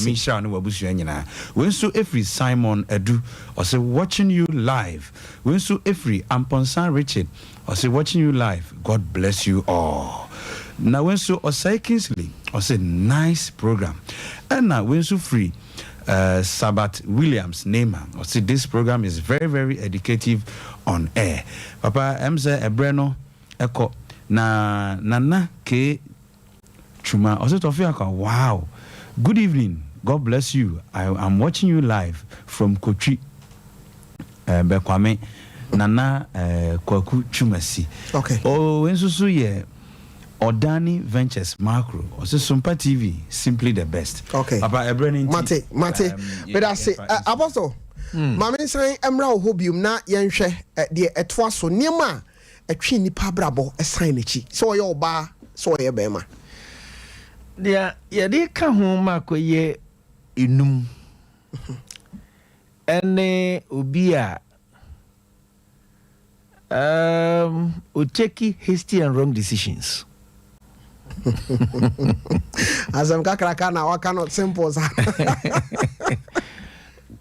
misha no wabusu nyina when so every Simon Edu or say watching you live when so every Amponsan Richard or say watching you live, God bless you all. Now when so Osai Kingsley, say nice program. And now when so free Sabat Williams Neymar, say this program is very, very educative on air. Papa Emze Ebreno Eko na Nana K Chuma also Tofiakwa. Wow. Good evening. God bless you. I'm watching you live from Kochi. Bekwame Nana Kwaku Chumasi. Okay. Oh, when so yeah. Odani Ventures Macro, also Sumpa TV, simply the best. Okay. Papa Ebreno Mate. But I say, Apostle, Mammy say, Emra Hobium na Yanshe at the Etwaso Nima, a chini pabrabo, a signage. So your bar, so your bema. Yeah, they come home, Marco, ye inum. Ene ubia uteki hasty and wrong decisions. As I'm Kakaraka, I cannot simple.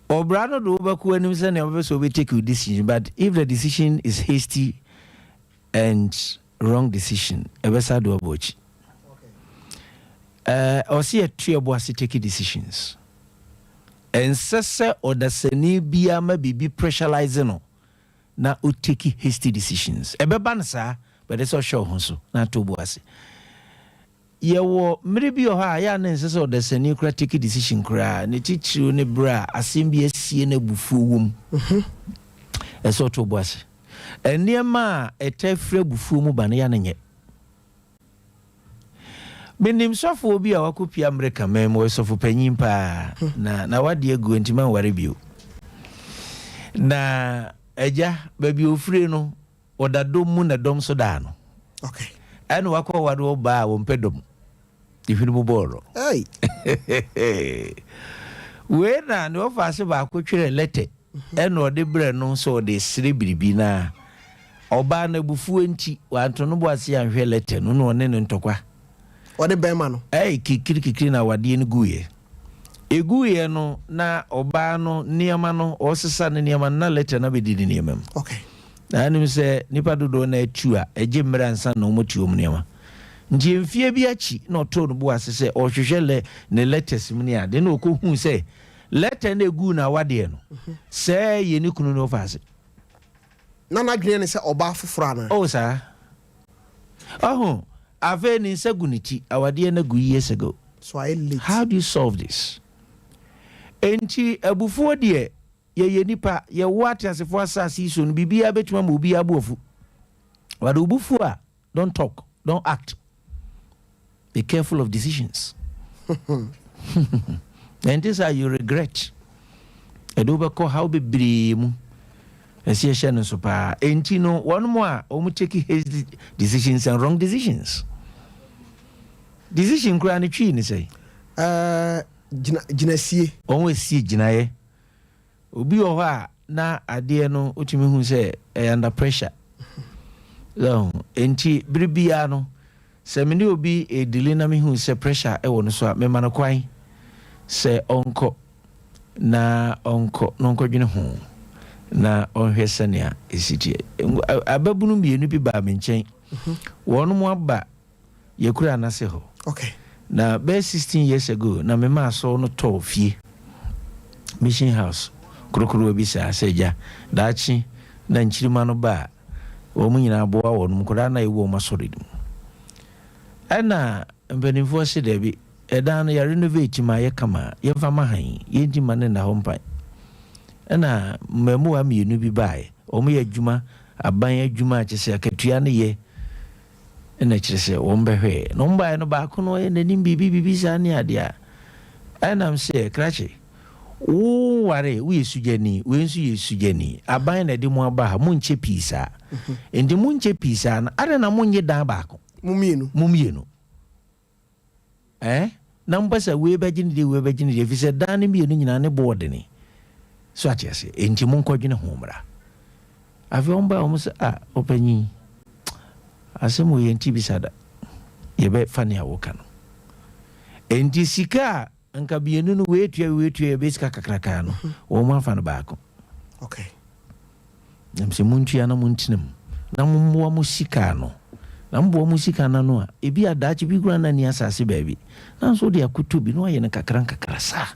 Or brother, do overcome and also we take a decision. But if the decision is hasty and wrong decision, ever sad do watch. Or see a tree of was taking decisions. And sasa or the seni biama be pressurizing na uteki hasty decisions. Ebe bansa, but it's all show honso na to boase. Yewo maybe o ha ya na sasa or the seni kra take decision kra ne chichiru ne bra asembi asie na bufu wom. Eso to boase. Eniema etefre bufu mu ba na ya na nye. Menim sofo obi a wakopia America memo sofo panyin pa na wade egu ntima ware bio. Na eja baby ofre no odadom mu na dom so da no. Okay. Anu wakọ wade oba wo mpedom. Ifinu boro. Hey. We na no faase ba akotwere letter. Enu ode bre no so ode sire biribi na oba na bufu enti wanto no bo ase anhwe letter no no ne ntokwa. Ode bema no. Kikiri na wade ne guye. Eguye no na oba no niema no osesa ne niema na letter na be didi niema. Okay. Na anim se nipa dodo na atu a eje mmra nsa na omotu om niema. Nji mfie bi achi na oto no bo ase se ohwehwele ne letters mu ni ade na okohu se letter na egu na wade no. Se ye ni kunu no fase. Na dwene ne se oba foforo na. Oh sa. Oh, ave ni nsaguniti awade na gu years ago. So I late. How do you solve this? Enti abufuo de ye nipa ye wate asefo asasi so no bibia betuma ma obi abuofu. Wade obufu a don't talk, don't act. Be careful of decisions. And this are you regret. Edoba ko how be bremu. Esi ehye no so pa. Enti no one more o mu take his decisions and wrong decisions. Decision kura ni twi ni say. Jinasie. Onwe si jinaye. Obi o ha na ade no otumi hu say under pressure. So enti bribia no se me ni obi edile na me hu say pressure e wo no so a me ma no kwan se onko na onko no nko dwene ho na onhwe sania esitie ababunu mienu bi ba me nchen wono mo aba yakura na se ho. Okay. Na be 16 years ago na me ma so no to fie mission house krokro bi sa seja dachi na nchirima no ba wo mu nyina aboa wo no mkoda na ewo masoredum ana mbenifo se debi eda no ya renovate ma ye kama ye fa mahan ye ndima ne na hompan ana memu wa mienu bi bae o mu ye adwuma aban adwuma akese akatua ne ye na kyerese wo mbehwe no mbae no ba ko no ye nanim bibi sa ne ade a ana m se krache wo ware wo yesujani wo nsu yesujani aban na de mu aba ha mu nche pisa endi mu nche pisa na are na mu nye dan ba ko mumienu na mbasa we bagini de fi se dan ne mienu nyina ne board ni so atiase enti mu nkodwene homra afi omba omusa opanyi asemo ye nti bisada ye be fani awoka no enti sika anka bienu no wetua be sika kakraka no wo mu afa no baako. Okay. Namse muntua na muntinam na mumwa musika no na mbo musika na no a ebi adachi bi kura na ni asase baabi na so de akuto bi no aye ne kakra sa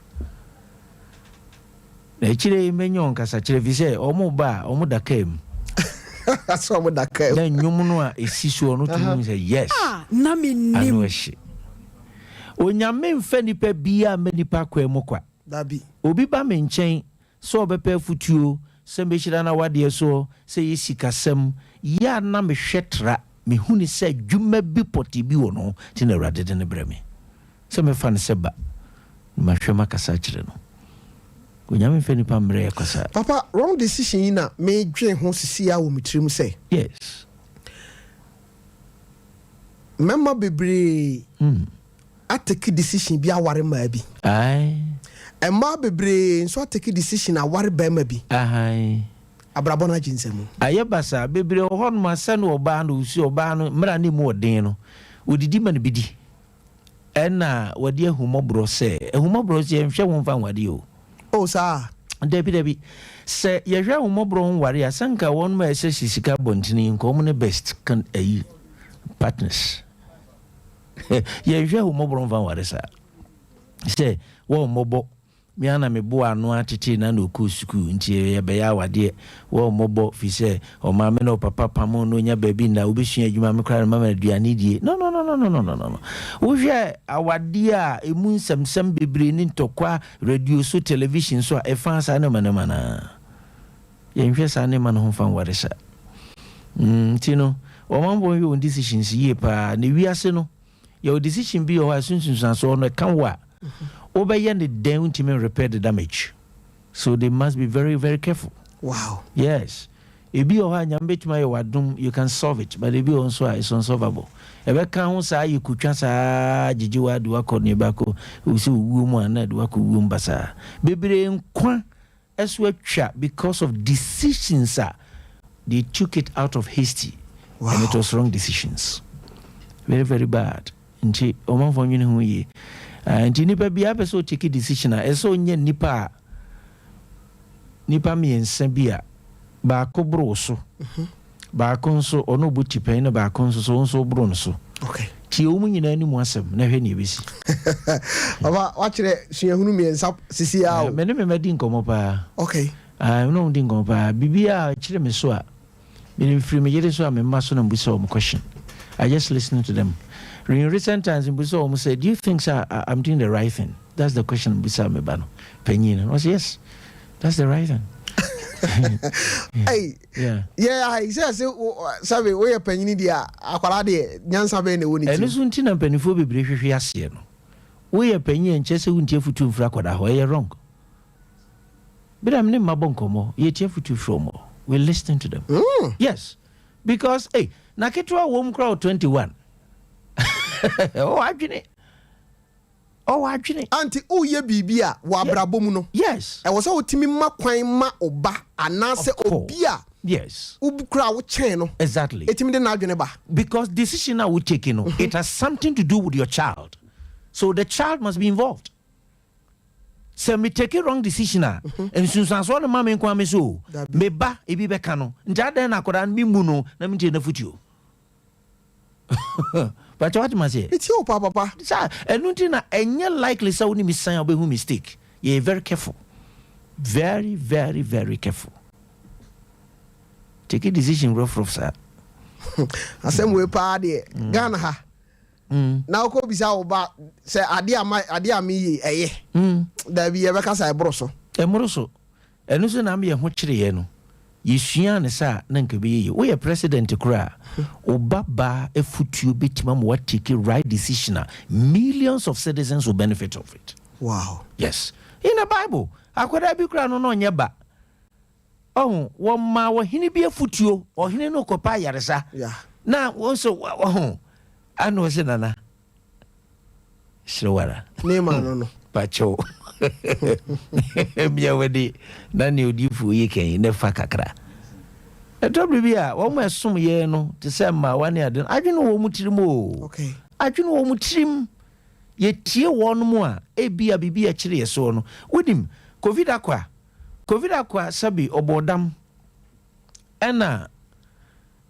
na chire menyo nkasa chire vi se omo ba omo da kam so omo da kam na nyum no a esiso no to say yes na Menim anu ehye onyame mfa nipa bia manipa kwa mu kwa dabi obi ba me nchen so obepa futuo se mehira na wade so se yesikasem ya na mehwetra mehuni se dwuma bi poti bi wo no ti na awrade de ne breme se mefa ne seba mahwema kasa kire no onyame mfa nipa mre yakosa papa wrong decision na me dwen ho sisi ya wo mitrim se yes memma bebre atake decision bi aware ma bi ai emma bebre nso atake decision aware ba ma bi ai abrabo na jinsemu ayebasa bebre ho no ma no oba no usi oba no mra ni mu odin no odidi ma no bidi ena wadi ahumobro se nhwe won fa wadi o sa debi se yehwe ahumobro won ware asanka won ma ese sisika bontini nko mo ne best kan ayi partners yehwe ahumobro won fa ware sa se wo mobo mi ana me bo anu atete na no ku suku nti ye be ya wade wo mobo fi se o ma me no papa pamo no nya baby na obesua adwuma me kra mama aduane die no wo hwe awade a emu nsamsam bebre ni ntokwa radio so television so e fa sa ne mana ye hwe sa ne mana ho fa ware sa tino o mambo yo decisions ye pa ne wiase no your decision bi o asunsun so no kan wa obey the down to repair the damage. So they must be very, very careful. Wow. Yes. If you are wadum, you can solve it, but if you also is unsolvable. Ebe kan sa you could chansa jijiwa do akọ nebako usi woman na do akọ wumbasa. Bebre nkwa eswe twa because of decisions they took it out of hasty. Wow. And it was wrong decisions. Very, very bad. Nti omanfo nwene hu ye. And nipa bia person take decision eso nye nipa mi ensa ba ko bro so ba ko nso ono buti pen na ba ko nso bro nso okay ti o mu nyina ni mu asem na hwe ne besi baba wa kire suahunu mi ensa sisi a me ne me madi nkomo pa okay no ndi nkomo pa bibia kire me so a me free me yere so a me maso na mbusa o question. I just listening to them. In recent times, Mbuso almost said, do you think, sir, I'm doing the right thing? That's the question Mbuso Mebano. Penyin. I said, yes, that's the right thing. Hey, yeah, I say, Sabe, we are penny dia, Aqualade, Yansabe, the winning. And listen to them penny for be brief, we are penny and chess won't you to Fracoda, where you're wrong. But I'm named Maboncomo, yet you to Fromo. We're listening to them. Yes, because, hey, Naketwa home crowd 21. Oh, actually. Auntie, oh, ye bibia, wa brabomu no. Yes. I was all timmy ma kwan ma oba, anase obia. Yes. Ubukra wo cheno. Exactly. Etimi de na adwene ba. Because decision now we take, it has something to do with your child. So the child must be involved. So me take a wrong decision and since I saw the mama in Kwame so me ba ebi be kano. Njada na koran mi muno na mi na futu. But what must say? It's your papa. Sir, and nothing any likely so ni misan obe who mistake. You're very careful. Very, very, very careful. Take a decision rough, sir. Asem we pa de Ghana ha. Na ko bisa oba say ade ami eye. Da bi e be kasa e broso. E moroso. Enu so na me ho kire ye no. Yesua ne sa na nka be ye. We president kura. Obaba e futuo betima mo what take right decision. Millions of citizens will benefit of it. Wow. Yes. In the Bible, akwada bi kura no nya ba. Oh, wo ma wo hini bi afutuo, o hini no kopa yaresa. Yeah. Na won so ano se nana. Shwara. Nema no. Pacho. Bia wedi na ne odifu yi kan ne fa kakra. E dobri bia wo mo esom ye no te se ma wane ade. Adwene wo mutirim o. Okay. Adwene wo mutirim. Ye tie won mu a e bia bibia kire ye so no. Wodim COVID akwa sabi obodam ena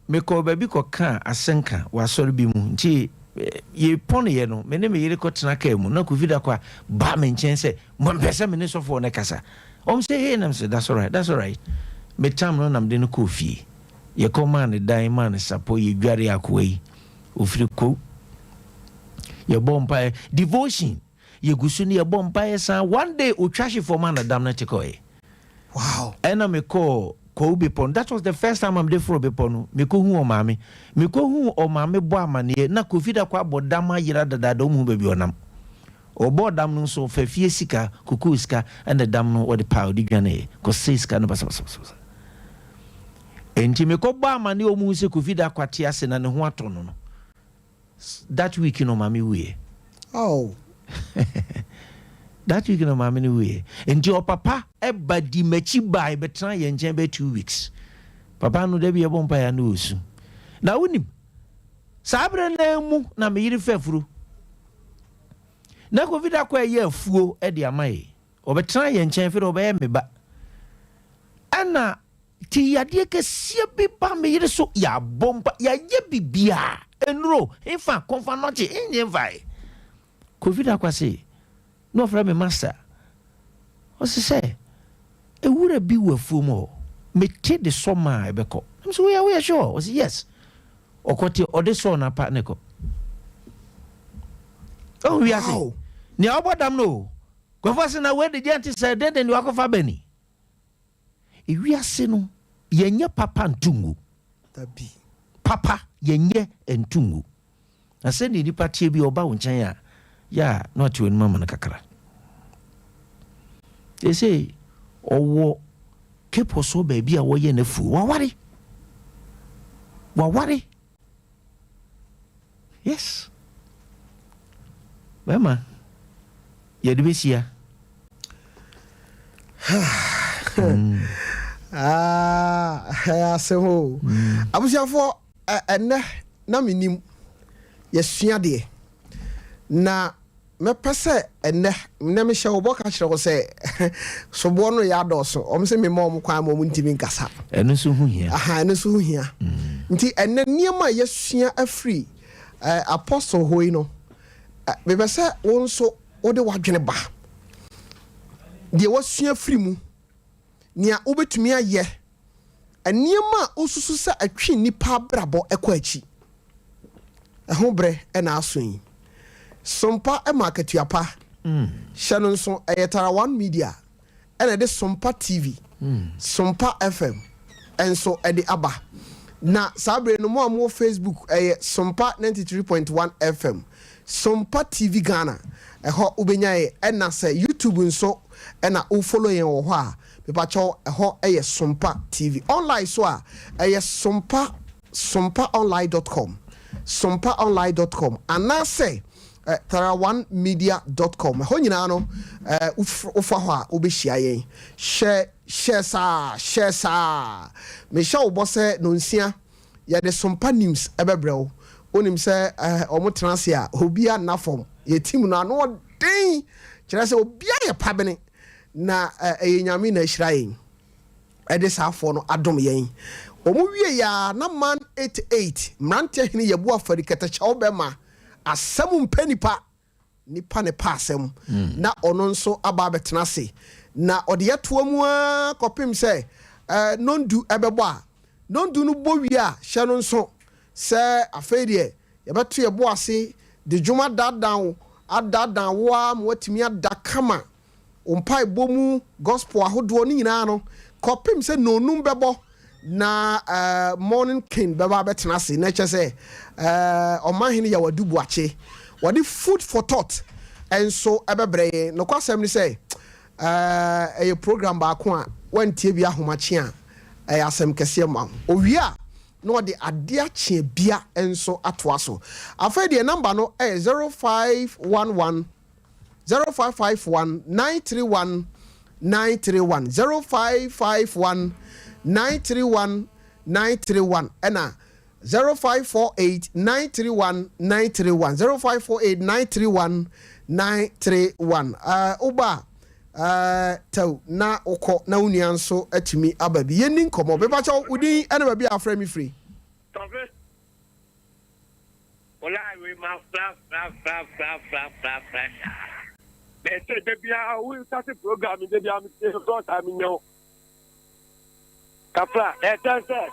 me ko baby ko ka asenka wa sori bi mu nti ye pon ye no me ne me yire ko tena ka mu na Tofiakwa ba me nchen se mo mpese me ne sofo ne kasa say hey nam say that's all right me tam no nam de no ko fie ye ko man dan man sapo ye dware akoi ofiri ko ye bompa devotion ye gusu ne ye bompa sa one day o trash for man adam na chikoe wow ena me ko Bepon. That was the first time I'm there for Bepon. Me ko hu o mame bo amane na Tofiakwa bodama yira dada mu baby onam. O bodam no so fa fie sika kuku sika and the dam no or the power di gane ko sika no basa. Enti me ko bo amane o mu se Tofiakwa ti ase na ne ho atono no. That week no mame we. Oh. That week no mama ni we enti o papa eba di machi bai betra ye nchen be 2 weeks papa no de bi e bompa ya no osu na wonim sabre na mu na me yiri fafuru na Tofiakwa ye afuo e de amaye o betra ye nchen fe do be me ba ana ti yade ke sie bi pa me yiri so ya bompa ya ye bibia enro infa konfa noche enye vai Tofiakwa say no from me master. What's he say? E would be with fumo. Me take the summer ebeko. I'm so we are sure. Was yes. Or kwati or the son a partner ko. Oh we are saying. Ni abodam no. Go for na where the giant said then you are for Benny. E we are saying no yenye papa ntungu. Tabi. Papa yenye ntungu. I said ni party bi oba unchan ya not you and mama na kakra. They say owo kepo so baby a wo ye na fu wa wari yes mama ye de besia asemo abusiafo enne na menim yesua de na me pese enne na me hye obo ka kire ko se sobo no ya doso om se me mom kwan mom ntimi nkasa eno so hu hia eno so hu hia nti enne niema yesua afri apostle hoi no me pese won so ode wadwene ba de wasua afri mu nia obetumi aye niema osusu se atwe nipa brabo ekwachi ho bre na aso yi Sompa e marketuapa. Shannon so ayetara one media. And de Sompa TV. Sompa FM. And so at the Abba. Na sabre no more Facebook Sompa 93.1 FM. Sompa TV Ghana. Ho ubenya and na say YouTube nso na u follow yen wo ho a. Pepacho ho Sompa TV. Online so a sompaonline.com. Sompaonline.com. And na say tarawanmedia.com ho nyina no ufa ho a obehia yen share sa me sha wo bose no nsia ye de Sompa news ebebrew onim se omo transe a obia na form ye team no ano den kire se obia ye pabene na nyame na hira yen e de sa afo no adom yen omo wie ya na man 88 mrante hene ye bu afari ketacha obema asem mpanipa nipa ne pasem na ono nso aba betena se na ode yeto mu a kopim se nondu ebebo a nondu no bowi a hye no nso se afedie ye beto ye bo ase de djuma dadan wa mwatimi adakama umpai bomu gospel ahodo ni nyina no kopim se nonum bebo na morning king beba betena se na che se omahene ya wadubu ache wadi food for thought and so ebebre no kwasem ni say a program ba ko a wantie bia homache a asem kese ma owia no de ade ache bia enso atoa so afa de number no 0511 0551 931 931 0551 931 931 ena 0548 931 931 0548 931 931 uba taw na okọ na unia nso atumi ababi yeni nkomo be ba chaw udi ena ba bi afra mi free my flash. They said they will start a program in the army. I mean, no. Kapla, that's it.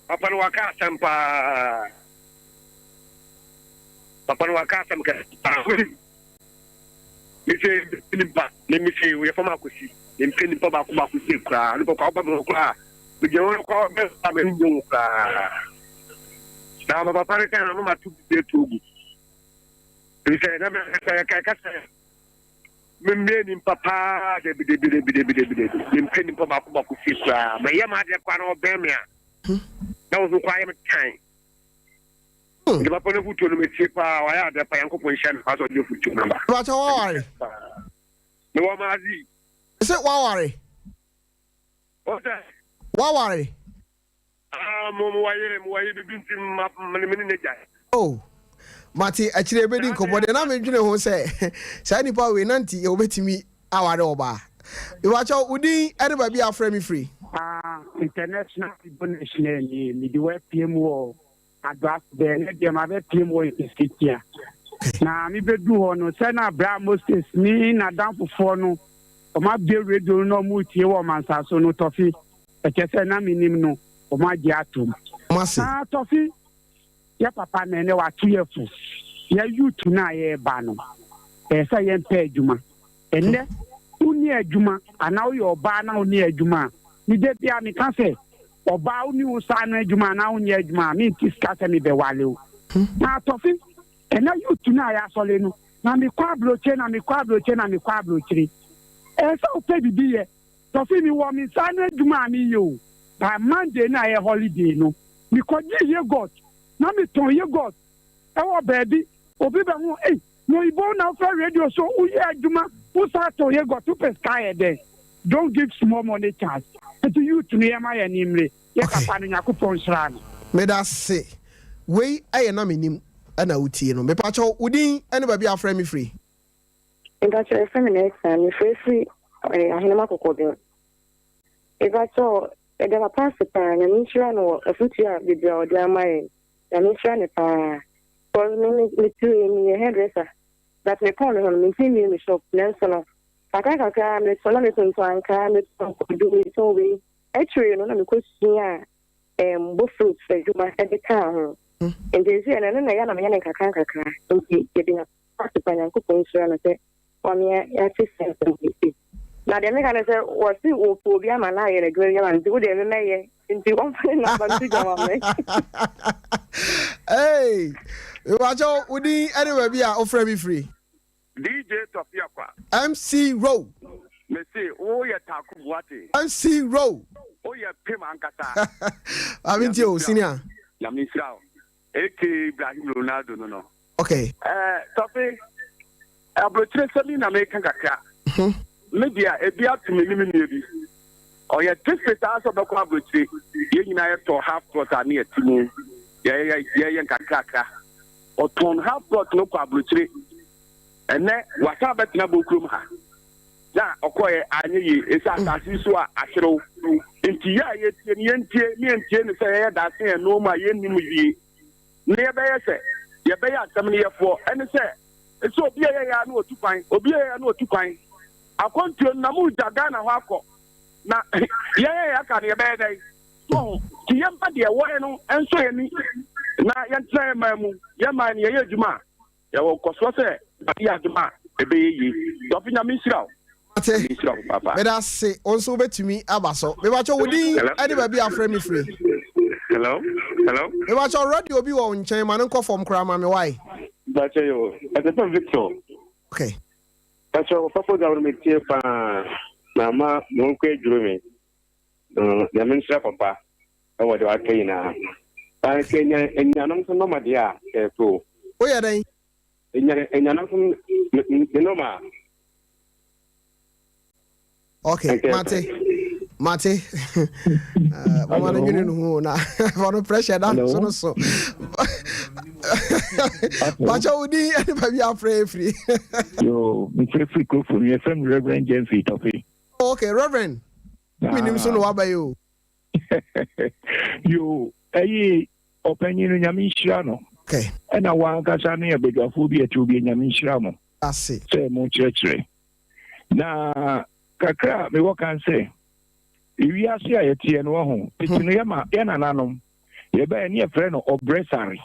Papa Waka Sampa. Papa Waka Sampa. Let me say, we are from Akusi. In Penny Papa Kumakusi, cry, look up cry. We don't call best. I mean, you cry. Now, my papa can remember to be too. He said, Menim Papa, the Penny Papa Kumakusi, cry. My Yama, the Quano Bemia. That was requirement time. The Papa who told me cheaper, I had the Payanko position as of your future number. But worry. No one has it. Is it worry? What's that? Worry. Oh, Marty, actually, a wedding couple, and I'm enjoying who say, Sandy Power, Nanti, you'll bet me our over. You watch out, Woody, anybody be our friend free. International donation, the web PMO. Advance the Jamaica PMO in City. Now, me be do on Sena Bramostes, me na down for Fono, or my dear radio no multi woman, so no toffee, a Chesena Menim no, or my diatum. Massa toffee, ya papa, and they were tearful. Ya you tonight, Bano. Yes, I am paid Juma. And then, who near Juma, and now your banner near Juma. Me did the army can say. Oba uni usana juma na unye juma mi tiskase mi bewale o na tofi ena you tuna ya sole no na mi kwa bloche e so pe bibi ye tofi mi wo mi sana juma mi yo by Monday na ye holiday no mi ko ji ye god na mi ton ye god e wo baby obi be ho no ibo na for radio so uye juma usa to ye god to pesca there. Don't give small money chance. And to you to near my enemy. Yes, I find May that say, we I am Menim and a Uti, no, me pacho, Udin, anybody be our friend me free. And that's your feminine and you free, I am a coding. If I saw a deva pass the pan and Michigan or a future with your dear mind, and Michigan for me to a hairdresser that may call him in the shop, Nelson. Kaka me sola me sonto anka me do me so we actually no na me question bo fruits for juma e be ka ho and they say na ya na me ya kaka okay e be na participant ko konso na say o me ya ti sense na de me ka na say o si o po bi ama na ye re gre ya man do de me ye nti on fa na ba ti jama me hey watch out udi anywhere be a offer me free DJ Tofiakwa. MC Row. Me say, oh yeah, taku buate. MC Row. Oh yeah, pema ankasa. Aminti o senior. La misrao. Eke Ibrahim Ronaldo no. Okay. Tofi. Abrotre sami na me kakra. Media e bia to me bi. Oh yeah, this is also be kwa abrotre. Ye nyina ye to half plot ani etimu. Ye kakra. O ton half plot no kwa abrotre. And then what's up at Nabokrum? Now, okay, I need it's a Tassua, Ashero. Into ya, yet, and say that no, my enemy. Near say, you pay out some year for, and say, it's so be I know to find, or be I know to find. I want to Namu Jagana Wako. Now, I can't be a bad day. So, Tiampa, dear, what and so any. Now, yan mamu, Yaman, Yajuma. Ya will cost what say. Yeah, Juma, a baby. Don't miss you. But I say also bet to me, Abaso. We watch your wedding, anybody be a friend me free. Hello? We watch your radio be on chairman and call from Crama. Why? That's you. At the Victor. Okay. That's your purpose. I will make you Mama, Monkey Dreaming. The minister, Papa. Oh, what do I say now? I can, and you're not so much, yeah, too. Oh, yeah, they. Okay, Mate. Mama na nyune no na for pressure that so. Bacha udi anybody afraid free. Yo, me free go for me from Reverend James Tofi. Okay, Reverend. Menim so no abayo. Yo, ayi opinion nyame hira no. Okay. ɛna wankasa ne abadwafo bi atu bi nyame nhyira mo ase sɛ mo kyerɛkyerɛ na kakra mewɔ kan sɛ ewiase a yɛteɛ no wɔ ho piti no yɛnananom yɛbɛyɛ ne yɛfrɛ no ɔbrɛsare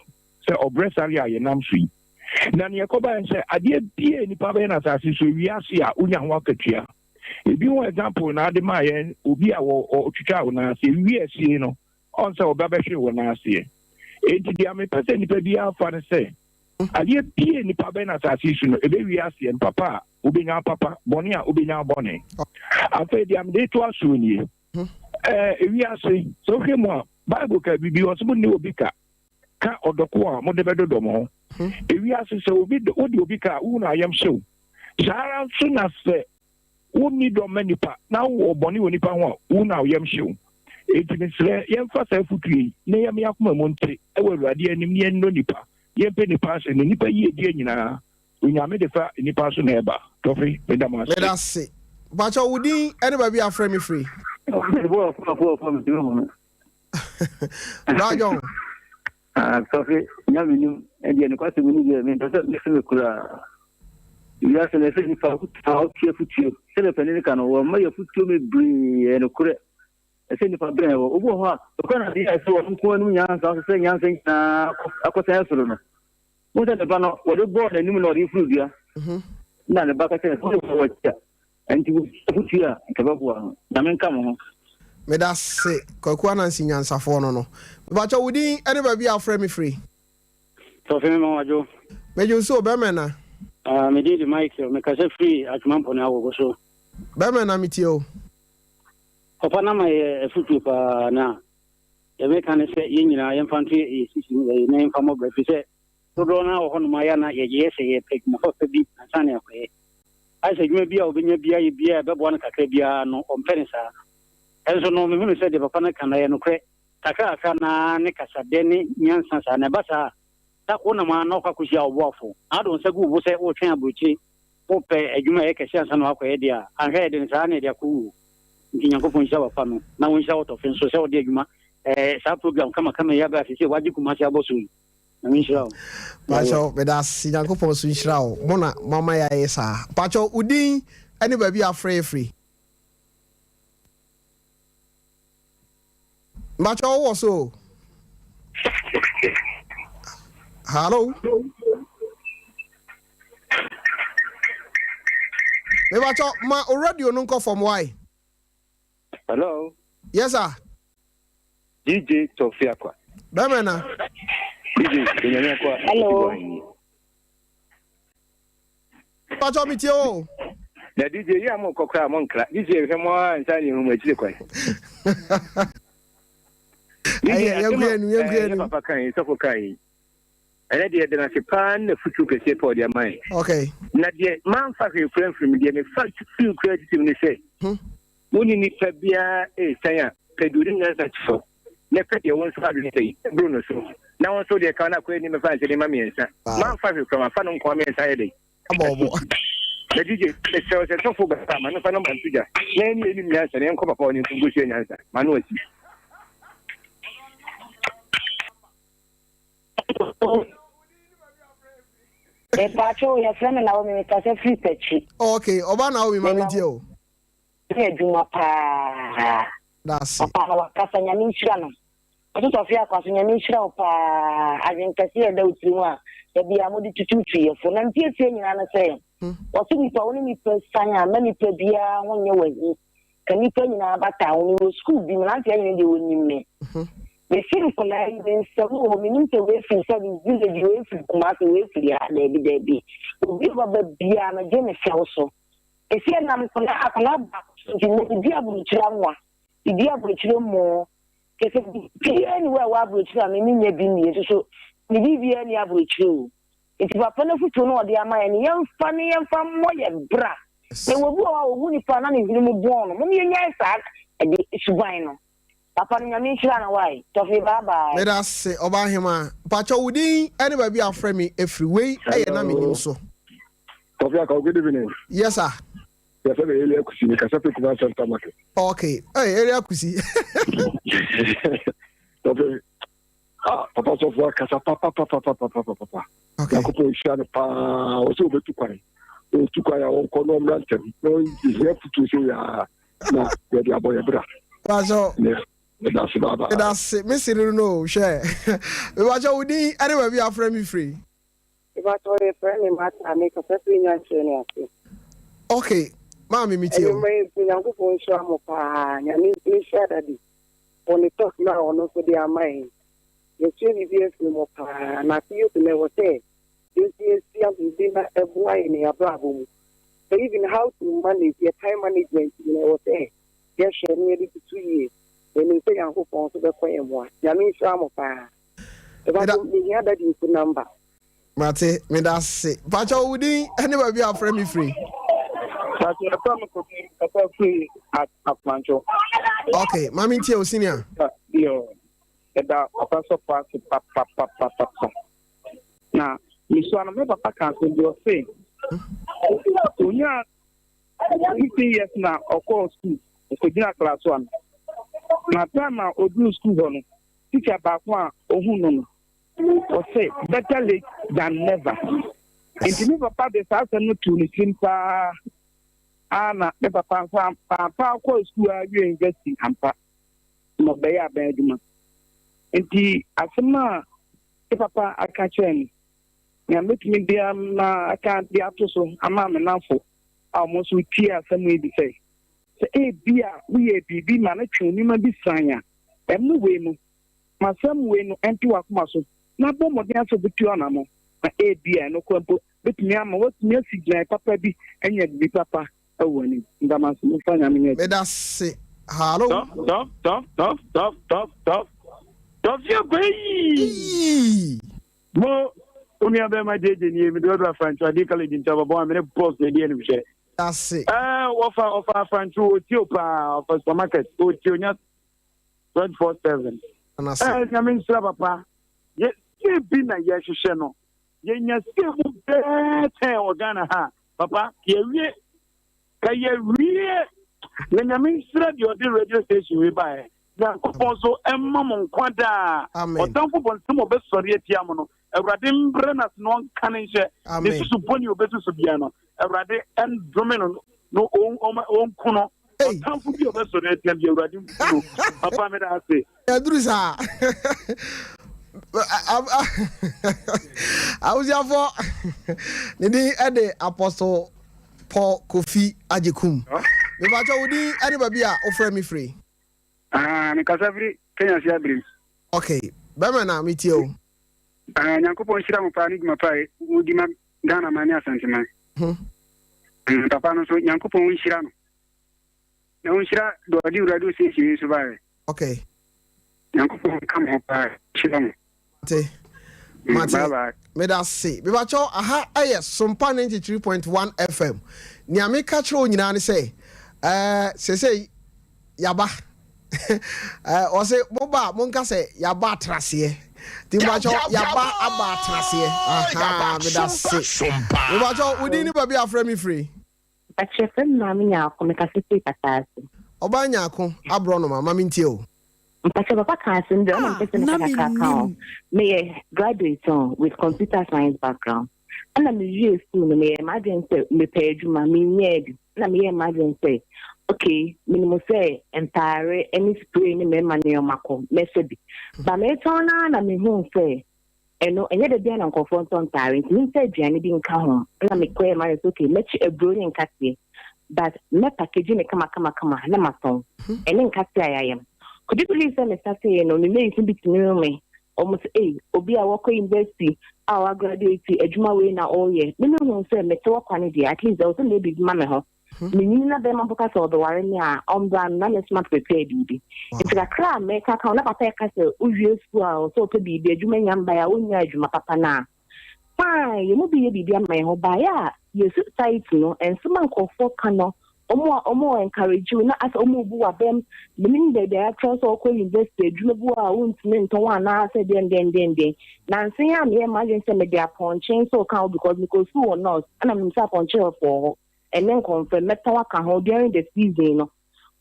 sɛ ɔbrɛsare a yɛnam so yi na ne yɛkɔbaɛ sɛ adeɛ bie nipa bɛyɛ no asase so ewiase a wonya ho akatua ebi ho example na ade ma yɛn obi a ɔtwitwa wo naase ewie asie no ɔn sɛ ɔba bɛhwe wo naaseɛ enti deɛ mepɛ sɛ nipa bi afa no sɛ adeɛ bie nipa bɛyɛ no asase so no ɛbɛwie aseɛ no papa a wobɛnya papa bɔne a wobɛnya bɔne afei deɛ mede to asoɔ nie ewiase sɛ wohwɛ mu a bible ka bibi wɔ so mo ne obi ka ɔdɔko a mode bɛdodɔ mo ho ewiase sɛ wode obi ka wo na ayam hyew saa ara nso na sɛ wonni dɔma nipa na wowɔ bɔne wɔ nipa ho a wo na woyam hyew enti mesrɛ yɛmfa saa afotue na yɛme akoma mu nte ɛwɔ awurade anim ne yɛnnɔ nipa yɛmpɛ nipa ase no nipa yie die nyinaa onyame de fa nipa so na ɛba tɔfe meda mo ase meda se bakyɛ wo din ɛne baabi afrɛ me firi Rajon. Tofi, Menim, and the Nicosi Menim, doesn't listen to Kura. You are saying how careful you. Send a Penican or may put to me brie and a Kura. I send if I bring over what? The corner I saw one young, I was saying, young things, I could answer. What at the banner, what a board and numerous influence. None of the back and you put here, Kababua, Naman come. Meda se Kokwa Nancy Nyansafo no. Bacha wudi ene ba bia afrɛ me free. So fe me majo. Mejo so be me na. Me di the mic me ka se free atmanpo na wo so. Be me na meti o. Papa na ma e futu pa na. E me kan se ye nyina ye mfanto e sisi na ye mfa mo ba fi se. To do na wo hono ma ya na ye ye se ye pek mo fa bi ansane akwe. Ai se dwuma bia obenya bia ye bia be bo na kakra bia no ompene sa. Enso no me hunu sɛ de papa na kana yɛ no kre takra aka na ne kasa de ne nyansa sa na basa ta ko na ma na kwa kuhia obofo ado nsa gu bo sɛ wo twen abrochi wo pɛ adwuma yɛ kɛse ansa na akɔyɛ dia anhwɛ de nsa na de akɔ nti nyankopɔn hyɛ wafa no na wo hyɛ wotɔ fen so sɛ wo de adwuma sa program kama yɛ ba fi sɛ waji kuma sɛ abɔ so yi na me hyira wo pacho beda si nyankopɔn so hyira wo mo na mama ya yɛ sa pacho udin ɛne ba bi afrɛ free. Macho also. Hello. Me macho ma already on call from why? Hello. Yes sir. DJ Tofiakwa. Bemena. DJ Tofiakwa. Hello. Macho mitio. Na DJ ya mo kokra mo nkra. DJ hwe mo ansa ni hu machire kwai. Yengwenu. Papa kan so kai. Ele de na se pan na futu pese po de mai. Okay. Na de man fa hwe friend from de me fa feel credit ni say. Woni ni fa bia san a peduri na sa chifo. Na pe de won so adu say. Bruno so. Na won so de ka na ko ni me fa se de ma miensa. Man fa hwe from fa no nko miensa ye de. Abobo. The DJ, the so for the man of an Antuja. Any miensa and come upon in Bushi answer. Manuel. E pacho ya friend na o me ka se free pechi. Okay, oba na o mi mami dio. E djuma pa. That's it. Papa wa kasa nyame nhyira no. Oto Tofiakwa so nyame nhyira o pa. Agenkasi e da utirimu a e bia mo di tututu ye fo. Na mpiesie nyina na se. O si nipa woni mi pesanya, ma nipa bia wonye wahi. Ka nipa nyina bata woni school bi na tia nyina de woni me. The film collide in some meaning to wait for some village way from Kumasi way for the baby. We have a beer and a Jenny also. If you are not back to the Diablo Chramwa, the Diablo Chromo, if anywhere Wabro Chram, meaning you've been so maybe any average true. If you are penalty to know the Amaya, young funny and from Moya bra. They will go out when you find any born. Mommy and yes, and it's wine. Papa nyame nhyira na why Tofi baba me da se oba hema pacho wudi ene ba bi afrɛ me every way eye na me nim so Tofiakwa, good evening. Yes sir. Yes sir, area kusi ni kasa pe kuma center market. Okay, area kusi. Tofi papa so for kasa papa. Okay. Yakupo share pa o so betu kware. O tu kware o ko no mrantem. No is here to say ya na ya dia boy bra. Pacho. That's baba. That's it. Miss no share. We watch out di anyway we are friend free. If I told a friend in Matt, I make a person in Okay. Mami meet you. You may be young for Shamopa, and you share that. Only talk now on for their mind. You should be a film of and I feel to never say. This is dinner a boy in a bravo. So even how to manage your time management, you know what say. Yes, share nearly 2 years. When you say I'm going to the point one, Yamin Shamopa. If I don't hear that you number. Mate, me that's say. Pacho Woody, anyway we are friend free. But you are free at Mancho. Okay, Mami Tio senior. Yo, that also pass papa. Now, Miss One, my papa can't say your thing. So, yeah, 15 years now, of course, school, class 1. Now, time I do school on teacher back one, or or say better late than never. And to me, papa, the house and not to listen. Anna, the papa, call school, you investing, Hampa. No, they are bedroom. And the Asama, the papa, I catch any. And look me there, I can't be up to so. I'm enough for almost with tears and maybe say, hey, dear, we be managing, you may be signing. And no way, my son, way, and to our muscle. Na bomo de aso betu anamo na bia no kwampo betumi ama watumi asiglan papa bi enya bi papa awani ndama so mfanya menye Me da se hello stop your baby mo uni abe ma jeje ni mi do French adi college in Taba bo me post na die ni hye that's it ofa French o ti opa of supermarket o ti onya 24/7 and I mean papa yes be na yehwehwe no yenya skefu bete organa ha papa yewie ka yewie na nyame sra di odi radio station we buy na koponso emma mon kwada otamfo bonse mo be sori atia mo no awrade mbre na no kan nche ne susu boni obesusu bia no awrade en domino no on kuno otamfo bi obesori atia bi awrade mfu papa me da say edrusa I was here for the Apostle Paul Kofi Ajekum. The Bacha Woody, anybody offer me free. Nikasavri, Kenya Siabri. Okay, Bamana, meet you. Yankopo Shiramu Panig Mapai, Udima Ghana Mania Sentiment. Papa, so Yankopo Shirano. No Shira, do I do radio station survive? Okay. Yankopo come up, Shiramu. Mate, me da say. Me bacho aha yes, Sompa 93.1 FM. Ni ameka chro nyina ne say. Say yaba. O say moba monka say yaba trase. Ti bacho yaba aba trase. Aha, me da say. Me bacho udi ni baby afre me free. Achefe na me nya ko me ka se patase. Oba nya ko abro no mama mintie o. Mpacha papa Carson, the only person that may graduate with computer science background. And I'm a school, may imagine say, me pay you, my mean, and I imagine say, okay, minimum say, entire any spray, any money on my com, message. But later on, I mean, who say, and no, and yet again, I'm confronted on tyrant, means said, Jenny didn't come home, and I'm a queer man, okay, let's a brilliant casting, but not packaging a come, number song, and then casting I am. Could you believe that Mr. saying on the name between me? Almost Obi a work university, our graduate, a Juma way now all year. Me no say me to quantity, at least also maybe mamma ho. Me nina them focus all the warren ya on brand management prepared baby. It's a crime make a count up a castle, usual school, so to be the Juma yam by a unya Juma papa na. Fine, you will be a baby my home by ya. You sit tight, no, and someone call for cano. Omo encourage you na as omo bu abem the meaning that they are transfer ko university adwuma bu a wontime nton wa na say den na nsen ya me imagine say me dey upon change so count because school or not and I'm say upon change for and then confirm meta ka ho during the season no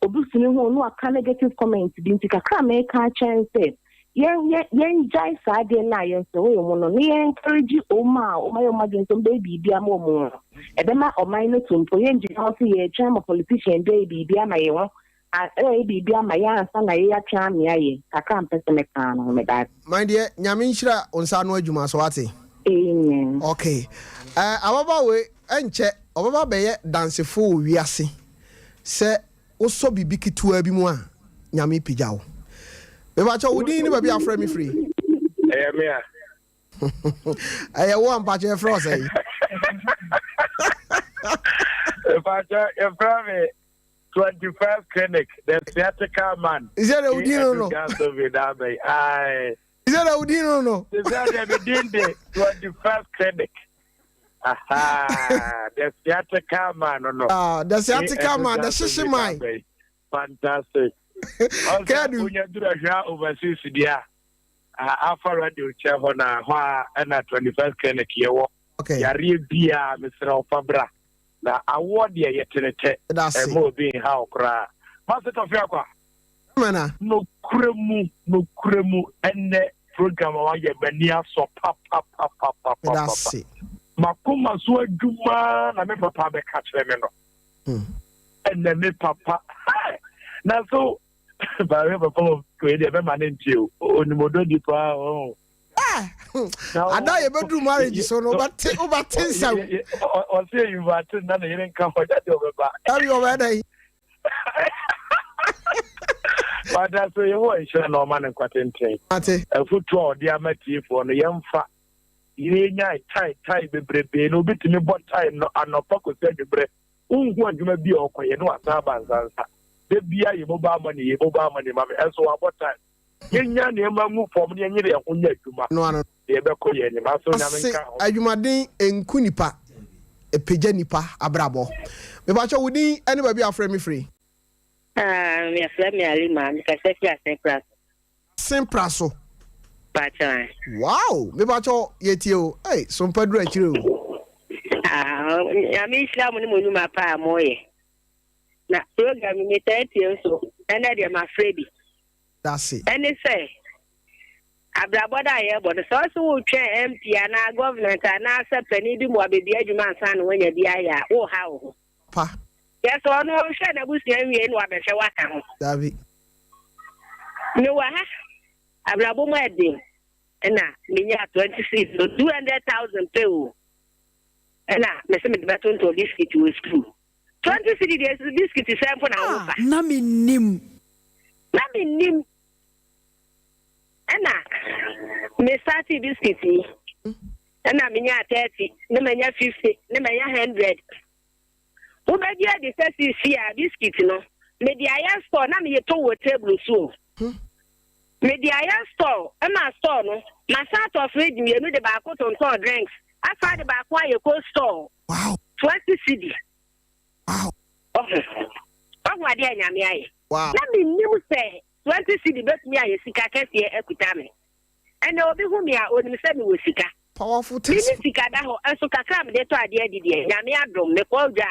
obusuni ho no aka negative comment bi nti kakra me ka change say yen jai sa de na yen so we mo no yen encourage o ma yo so baby bia mo mo e be ma o mai no tumpo yen ji ho se ye twa ma politician baby bia ma ye ho baby bia ma ya ansa na ye ya twa me aye kakra mpese me kan no me that my dear nyame nhyira onsa no adwuma so ate amen okay ababa we enche obaba be ye dansefo wiase se oso bibi kitua bi mu a nyame pigyawo Eba cho wudi ni baby afre me free. Me a. Aye wo ampa che fro say. Eba cho me 21st clinic, the theatrical man. Is that a wudi no? Aye. Is that a wudi no? Is that the 21st clinic? Aha, the theatrical man no. Ah, the theatrical man, the shishi man. Fantastic. Also, when you do a job overseas, dear, after radio chair on a 21st clinic, you okay. Yaribia, Mr. Fabra. Now, award ye yet in a more being how cry. Master Tofiakwa. Mana. No cremu, and the program of your Benia so pop. That's it. Makuma so Juma, I remember Papa catch them. And then me Papa. Now, so. But I have a follow create a man in you. Oh, the modern deeper. Oh, I die about to marriage, so no, but over 10 sound. Or say you were none of you come for that over back. Tell you already. But that's why you want to no man and quatin train. A foot draw, dear Matthew, for the young fat. You ain't tie, be brave, no bit in the bot time, no, and no pocket the bread. Who want you may be okay, you know, a Sabans answer. The beer, your mobile money, mammy, and so about time. Yan move from the end of the no, the Ebeco, and you madin en Kunipa, a pejanipa, a brabo. The bacha would anybody be afraid me free. Me a man, because I Same praso. Bacha. Wow, me bacho yetio, hey, some pedro chiru. I mean, Islam when my pa moye. Na program me 30 years so and I am afraid. That's it. And they say Abraboda here, but the source will train MP and our government and our penny do more baby man son when you be aya. Oh how? Pa. Yes, or no share the bush and we ain't what the show. David. No, Abrabo my day. And now, me 26 so 200,000 pay. And now, Mr. Baton to this to school. 20 city days biscuit is for now. Na minim. Anna, me 30 biscuit. Anna, me 30, no me 50, no me 100. Who may be the first year biscuit, no? Me the iron store, na me to table so. Me the iron store, and my store, no? My sort of reading, you know the back on drinks. I find the back why you cold store. Wow. 20 city. Wow. Okay. My dear Yami. Wow. Let me new say 20 city bet me I sika kesi equitame. And there will be whom you are only 7 with sika. Powerful test. Sika that ho and so kakram de to adie didie. Yami adom me ko ja.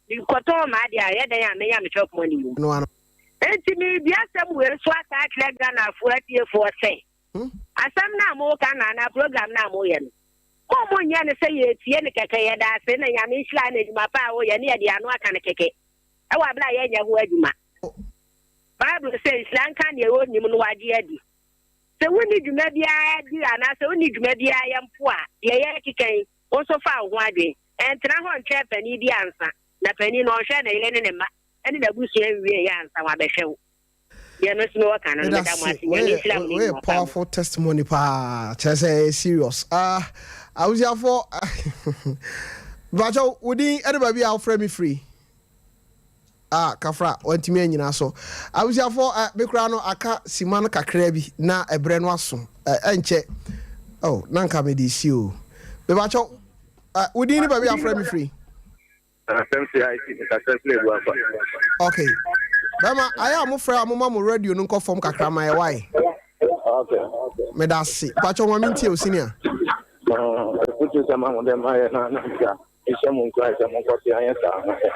You koto ma dia ya dan ya me ya me chop money. No ano. Enti me bia sem we so aka atleg na afo atie for say. Asam na mo ka na program na mo ye no. Come on, yan say ye ne keke ye da se na Yami hla na eduma pa wo ye ne ye de anu aka ne keke. E wa bla ye nya ho aduma. Bible says lanka ne wo nim no wage adi. Se woni dwuma bia di ana se woni dwuma bia ye mpo a ye ye keken wo so fa ho ade. Entra ho ntwe pani di ansa. Na pani no hwe na ile ne ma. Ene na busu enwie ye ansa wa behwe wo. Ye no sme waka na me da mo ase ye Islam ni. Powerful testimony pa. Chese serious. I was here for Bajo, would anybody out frame me free? Kafra, want me in so. I was here for Bekrano Aka Simano Kakrebi, na a brainwasum, enche. Oh, Nanka me this you. Bajo, would anybody out frame me free? Okay. Bama, I am afraid I'm a radio no call from Kakrama. Why? Okay. Me that's it. Bajo, one minute, senior.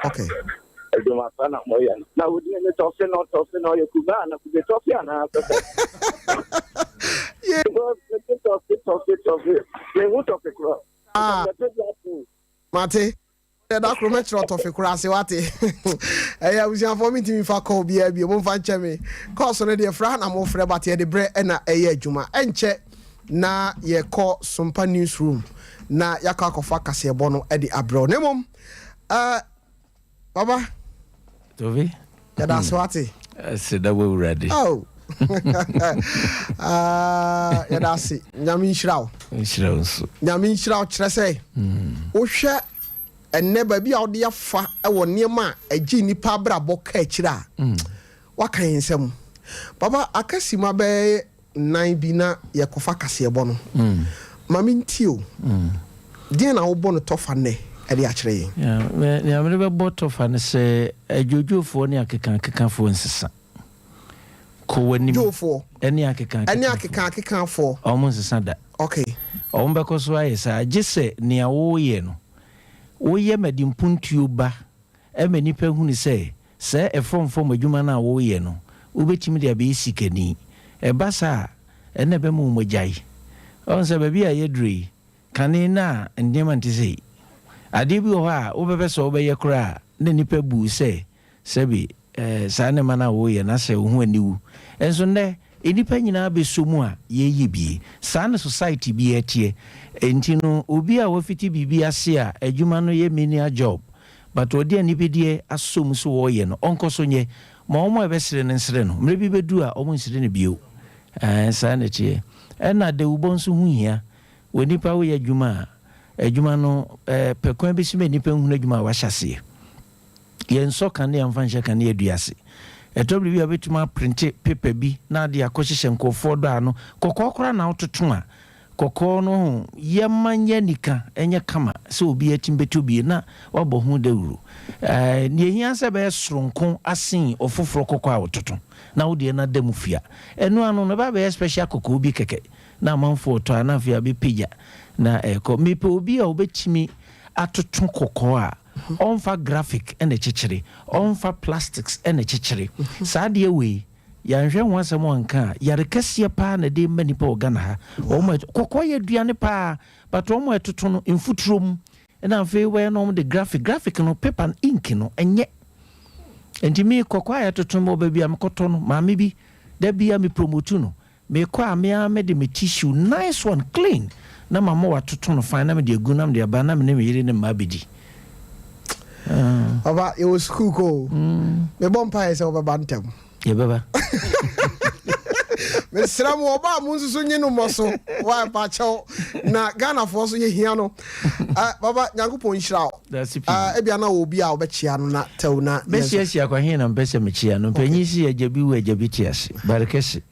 Okay. Mate. That chrometro of a crassi. I was your forming to me for call be a fan chemi. Cause already a friend, I'm off about the bread and a juma. And check na ye call Sumpa newsroom. Na yakako fakasi bono Eddie Abro. Nemom. Baba. Tovi? Yeah, that's what it. I said that we're ready. Oh. Yeah, that's it. Yamin Shrao. Yamin Shrao, Tresse. Osha. And never be out there far. I will near ma a genie pabra bokechra. What can you say? Baba, I can see my bay 9 bina yakofaka see a bono. Mamin Tio. Then I'll bon a toffane at the actually. Yeah, I never bought off and say a juju for any can for instance. Go for any can for almost a Sunday. Okay. Because why is I just say near Oyeno. Woye medim puntu ba e manipa hu ni se e from adwuma na wo ye no wobetimi de be sikani e basa e na be mu mogyae on se ba bia ye dri kane na ndema ntise ade bi ho a wo bebe so wo be ye kura na nipa bu se bi sa ne mana wo ye na se hu aniwu enso ne enipa nyina be so mu a ye bi sa na society bi etie enti no obi a wafiti bibi ase a adwuma no ye menia job but odi anipedie asom so wo ye no onko so nye ma omo ebesere ne nsere no mre bi bedu a omo nsere ne bio sa na tie na de ubon so hu hia wonipa wo ye adwuma no pekwan bi sime nipa hu na adwuma wa hyase ye nso kan ne amfa nhye kan ne aduase etobri bi abetuma print paper bi na de akohye nkofo do ano kokokora na ototo a koko no yemanya nika enye kama se obi atimbetu bi na wabo hu dawuru ne hia se be soronko asen ofoforo koko a ototo na wo de na damufia eno ano no ba be special koko bi keke na manfo to anafia be pija na eko mepe obi a obetimi atoto koko a onfa graphic ene chichiri onfa plastics ene chichiri saade we yanhwe ho asem anka yare kase pa na de manipa ogana ha omo kokoye duane pa but omo etoto no infutrom na afi we no de graphic no paper and ink no enye entimi kokoye etoto mo ba bia mkoto no maame bi da bia me promote no me kwa me de me tissue nice one clean na mama watoto no fine na me de gu na me de ba na me ne yire ne mabedi Baba, it was cool. Me bompa is over bantam. Yeah, Baba. Me sram oba munsu so nyino moso. Why pa chaw na Ghana for so ye hia no. Baba, Nyankopon hira. That's it. Ebia na obi a obechia no na tew na. Be sia kwa hina mpese mechia no. Panyi si ajabi wu ajabi tiase. Barekese.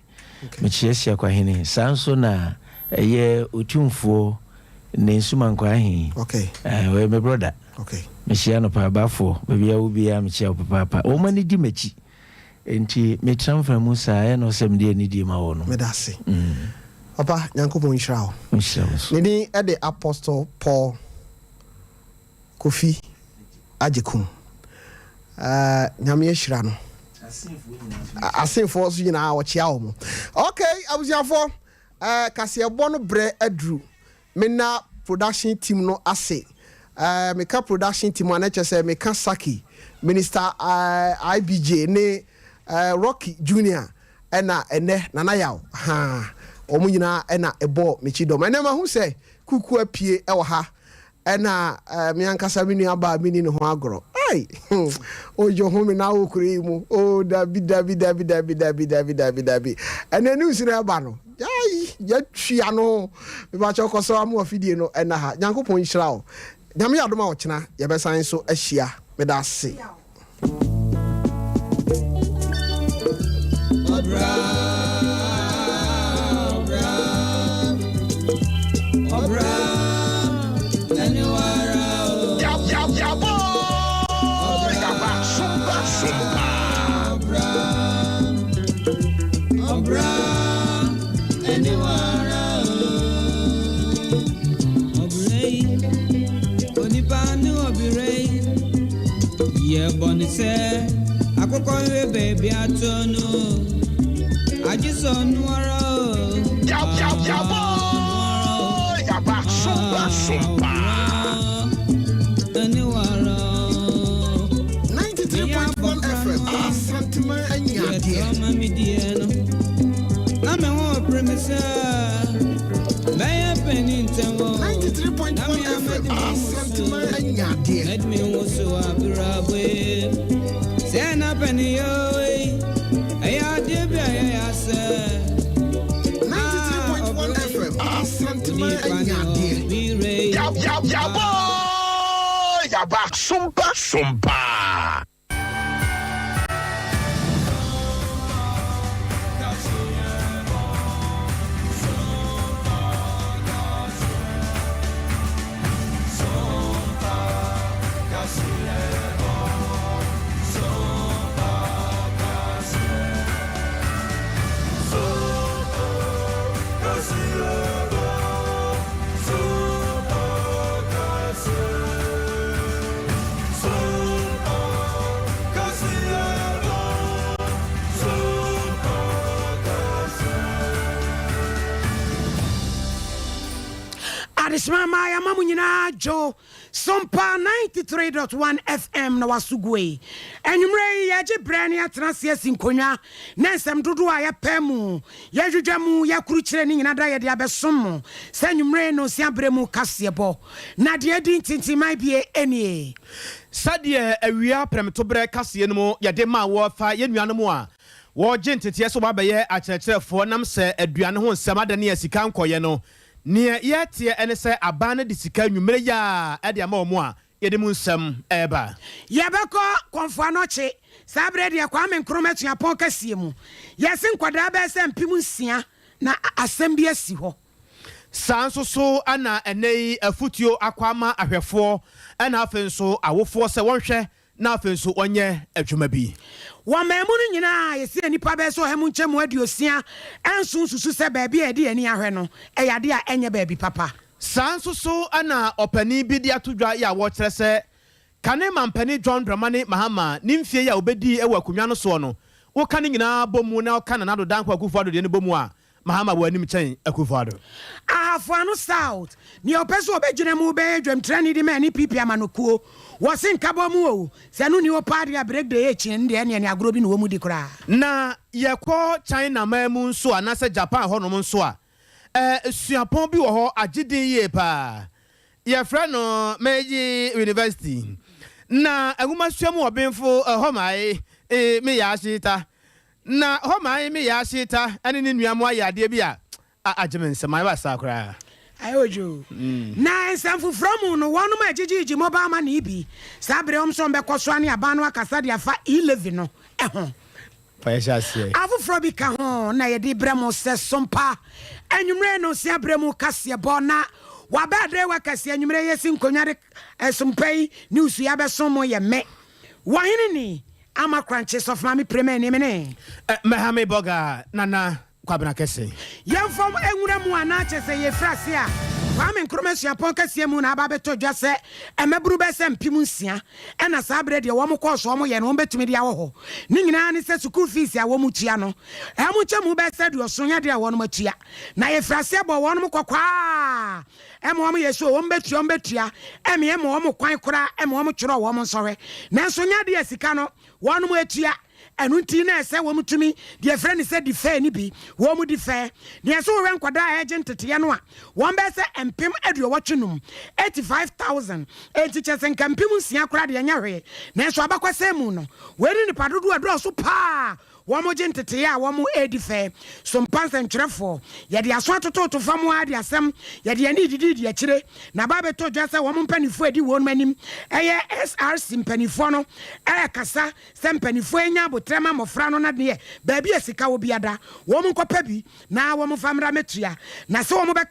Mechia sia kwa hini. Sanso na ye otumfuo ne nsuma kwa hin. Okay. We my brother. Okay. Mesiano pa bafo bebia wo bia mechia papa o mani di mechi enti me transfer musa e no sem de ni di ma wo no medase papa Nyankopon hira o ni the Apostle Paul Kofi Ajekum nyame hira no asenfo so nyina wo chia wo okay abuziafo kase ebo no bre adru mena production team no ase meka production team anache say meka Saki Minister IBJ ne Rocky Junior ena ene nana yaw omu nyina ena ebo mechidom ene ma hu say kuku apie ewo ha ena me ankasa menu aba mini ne ho agoro ai ojo ho me na okure mu o dabi ene news na aba no ai ya twia no me ba cho koso amu afidie no ena ha Nyankopon hira o nyame adoma ochena ye be san so ahia me da se Obra anywhere ya bo Obra anywhere yeah, Bonnie said, I could call you baby. I don't know. I just saw no. Sumpa. Adishmama mamu nyina jo Sompa 93.1 FM na wasugwe enumre yaje brani atransia sinkonwa nensem dodo a yapemu yadwedwamu yakurukyire ni nyina da ye de abesom senumre no siabremu kasebo na de edi ntintimai bie enie sadie awia premtobre kase no mu yade ma wo fa yenuane mu a wo gentete so ba beye akyerɛkyerɛfo nam sɛ aduane ho nsɛm adane asika nkoye no ne yɛtie ene sɛ abane de sika nwumere ya ade ama omo a yede mu nsɛm eba yɛbɛkɔ konfo anoche sabre de kwa me nkrometu apon kasie mu yɛse nkwada bɛ sɛ mpim nsia na asɛm bi asi hɔ sanso so ana enei afutuo akwama ahwɛfo ana afenso awofo sɛ wɔnhwɛ na afenso onye adwuma bi wamamu no nyina yɛse nipa bɛ so hemu nkyɛmu aduosia enso susu sɛ baabi a ɛde ani ahwɛ no ɛyade a ɛnyɛ baabi papa sanso so ana opani bi de atodwa ya wo kyerɛ sɛ kane mampani John Dramani Mahama nimfie ya obedi ewa akunwa no so no wo kane nyina bomu na wo kane na do danko akufo de ne bomu a Mahama wo anim kyɛn akufo Afuano South ni opeso obegyina mu be dwamtrani di mani pipi amanokuo wosin kabomu o sanu ni opadi a break the echi ndi ne agro bi no mu di kra na yekɔ China mamu nso anase Japan ho no nso a suapon bi wo ho agidin ye pa ye frɛ no Meiji University na aguma suamu obenfo ho mai me ya shita na ho mai me ya shita ene ne nuamu ayade bi a ajemen sema ba sakra ayojo na ensamfu from no wonu ma gigigi mobile money bi sabre omso mbekɔso ane aba no akasa de afa 11 no ɛho Payasie afufro bi ka ho na yede bremo sɛ sompa anwumre no sia bremo kase bona wabadre wakase anwumre yesi nkonware sompai ni usu ya besom ye me wahene ni ama crunches of mami premier ni mene mahame boga nana kwabena kese yemfom enwura mu ana chese ye frase a kwame nkromesua pon kase mu na aba beto dwa se emeburu be se mpim nsia ena sabre de wo mko so mo ye no betumi de awo ho ni nyina ne se school fees ya wo mu tua no emu chemu be se de oso nya de awo no matua na ye frase bo wo no mkokwa emu wo yeso wo betua emu emu wo kwan kora emu wo tworo wo nsore na so nya de asika no wo no matua enunti na ese wo mutumi de friend said the fair ni bi wo mu di fair de so we nkwada agent tete no a won be se empem aduo wotwenum 85000 chesen kampem nsia kora de nya hwe na so abakwase mu no we ni padodo adro so pa womo gentete ya womo edife so mpanse ntwerefo ye de aso atoto famo ade asem ye de ani didi akire na ba beto dwase womo mpanifo edi won manim eye SRC mpanifo no kasa se mpanifo enya botrema mofra no na de ba bi asika wo biada womo nkopa bi na womo famra metua na se womo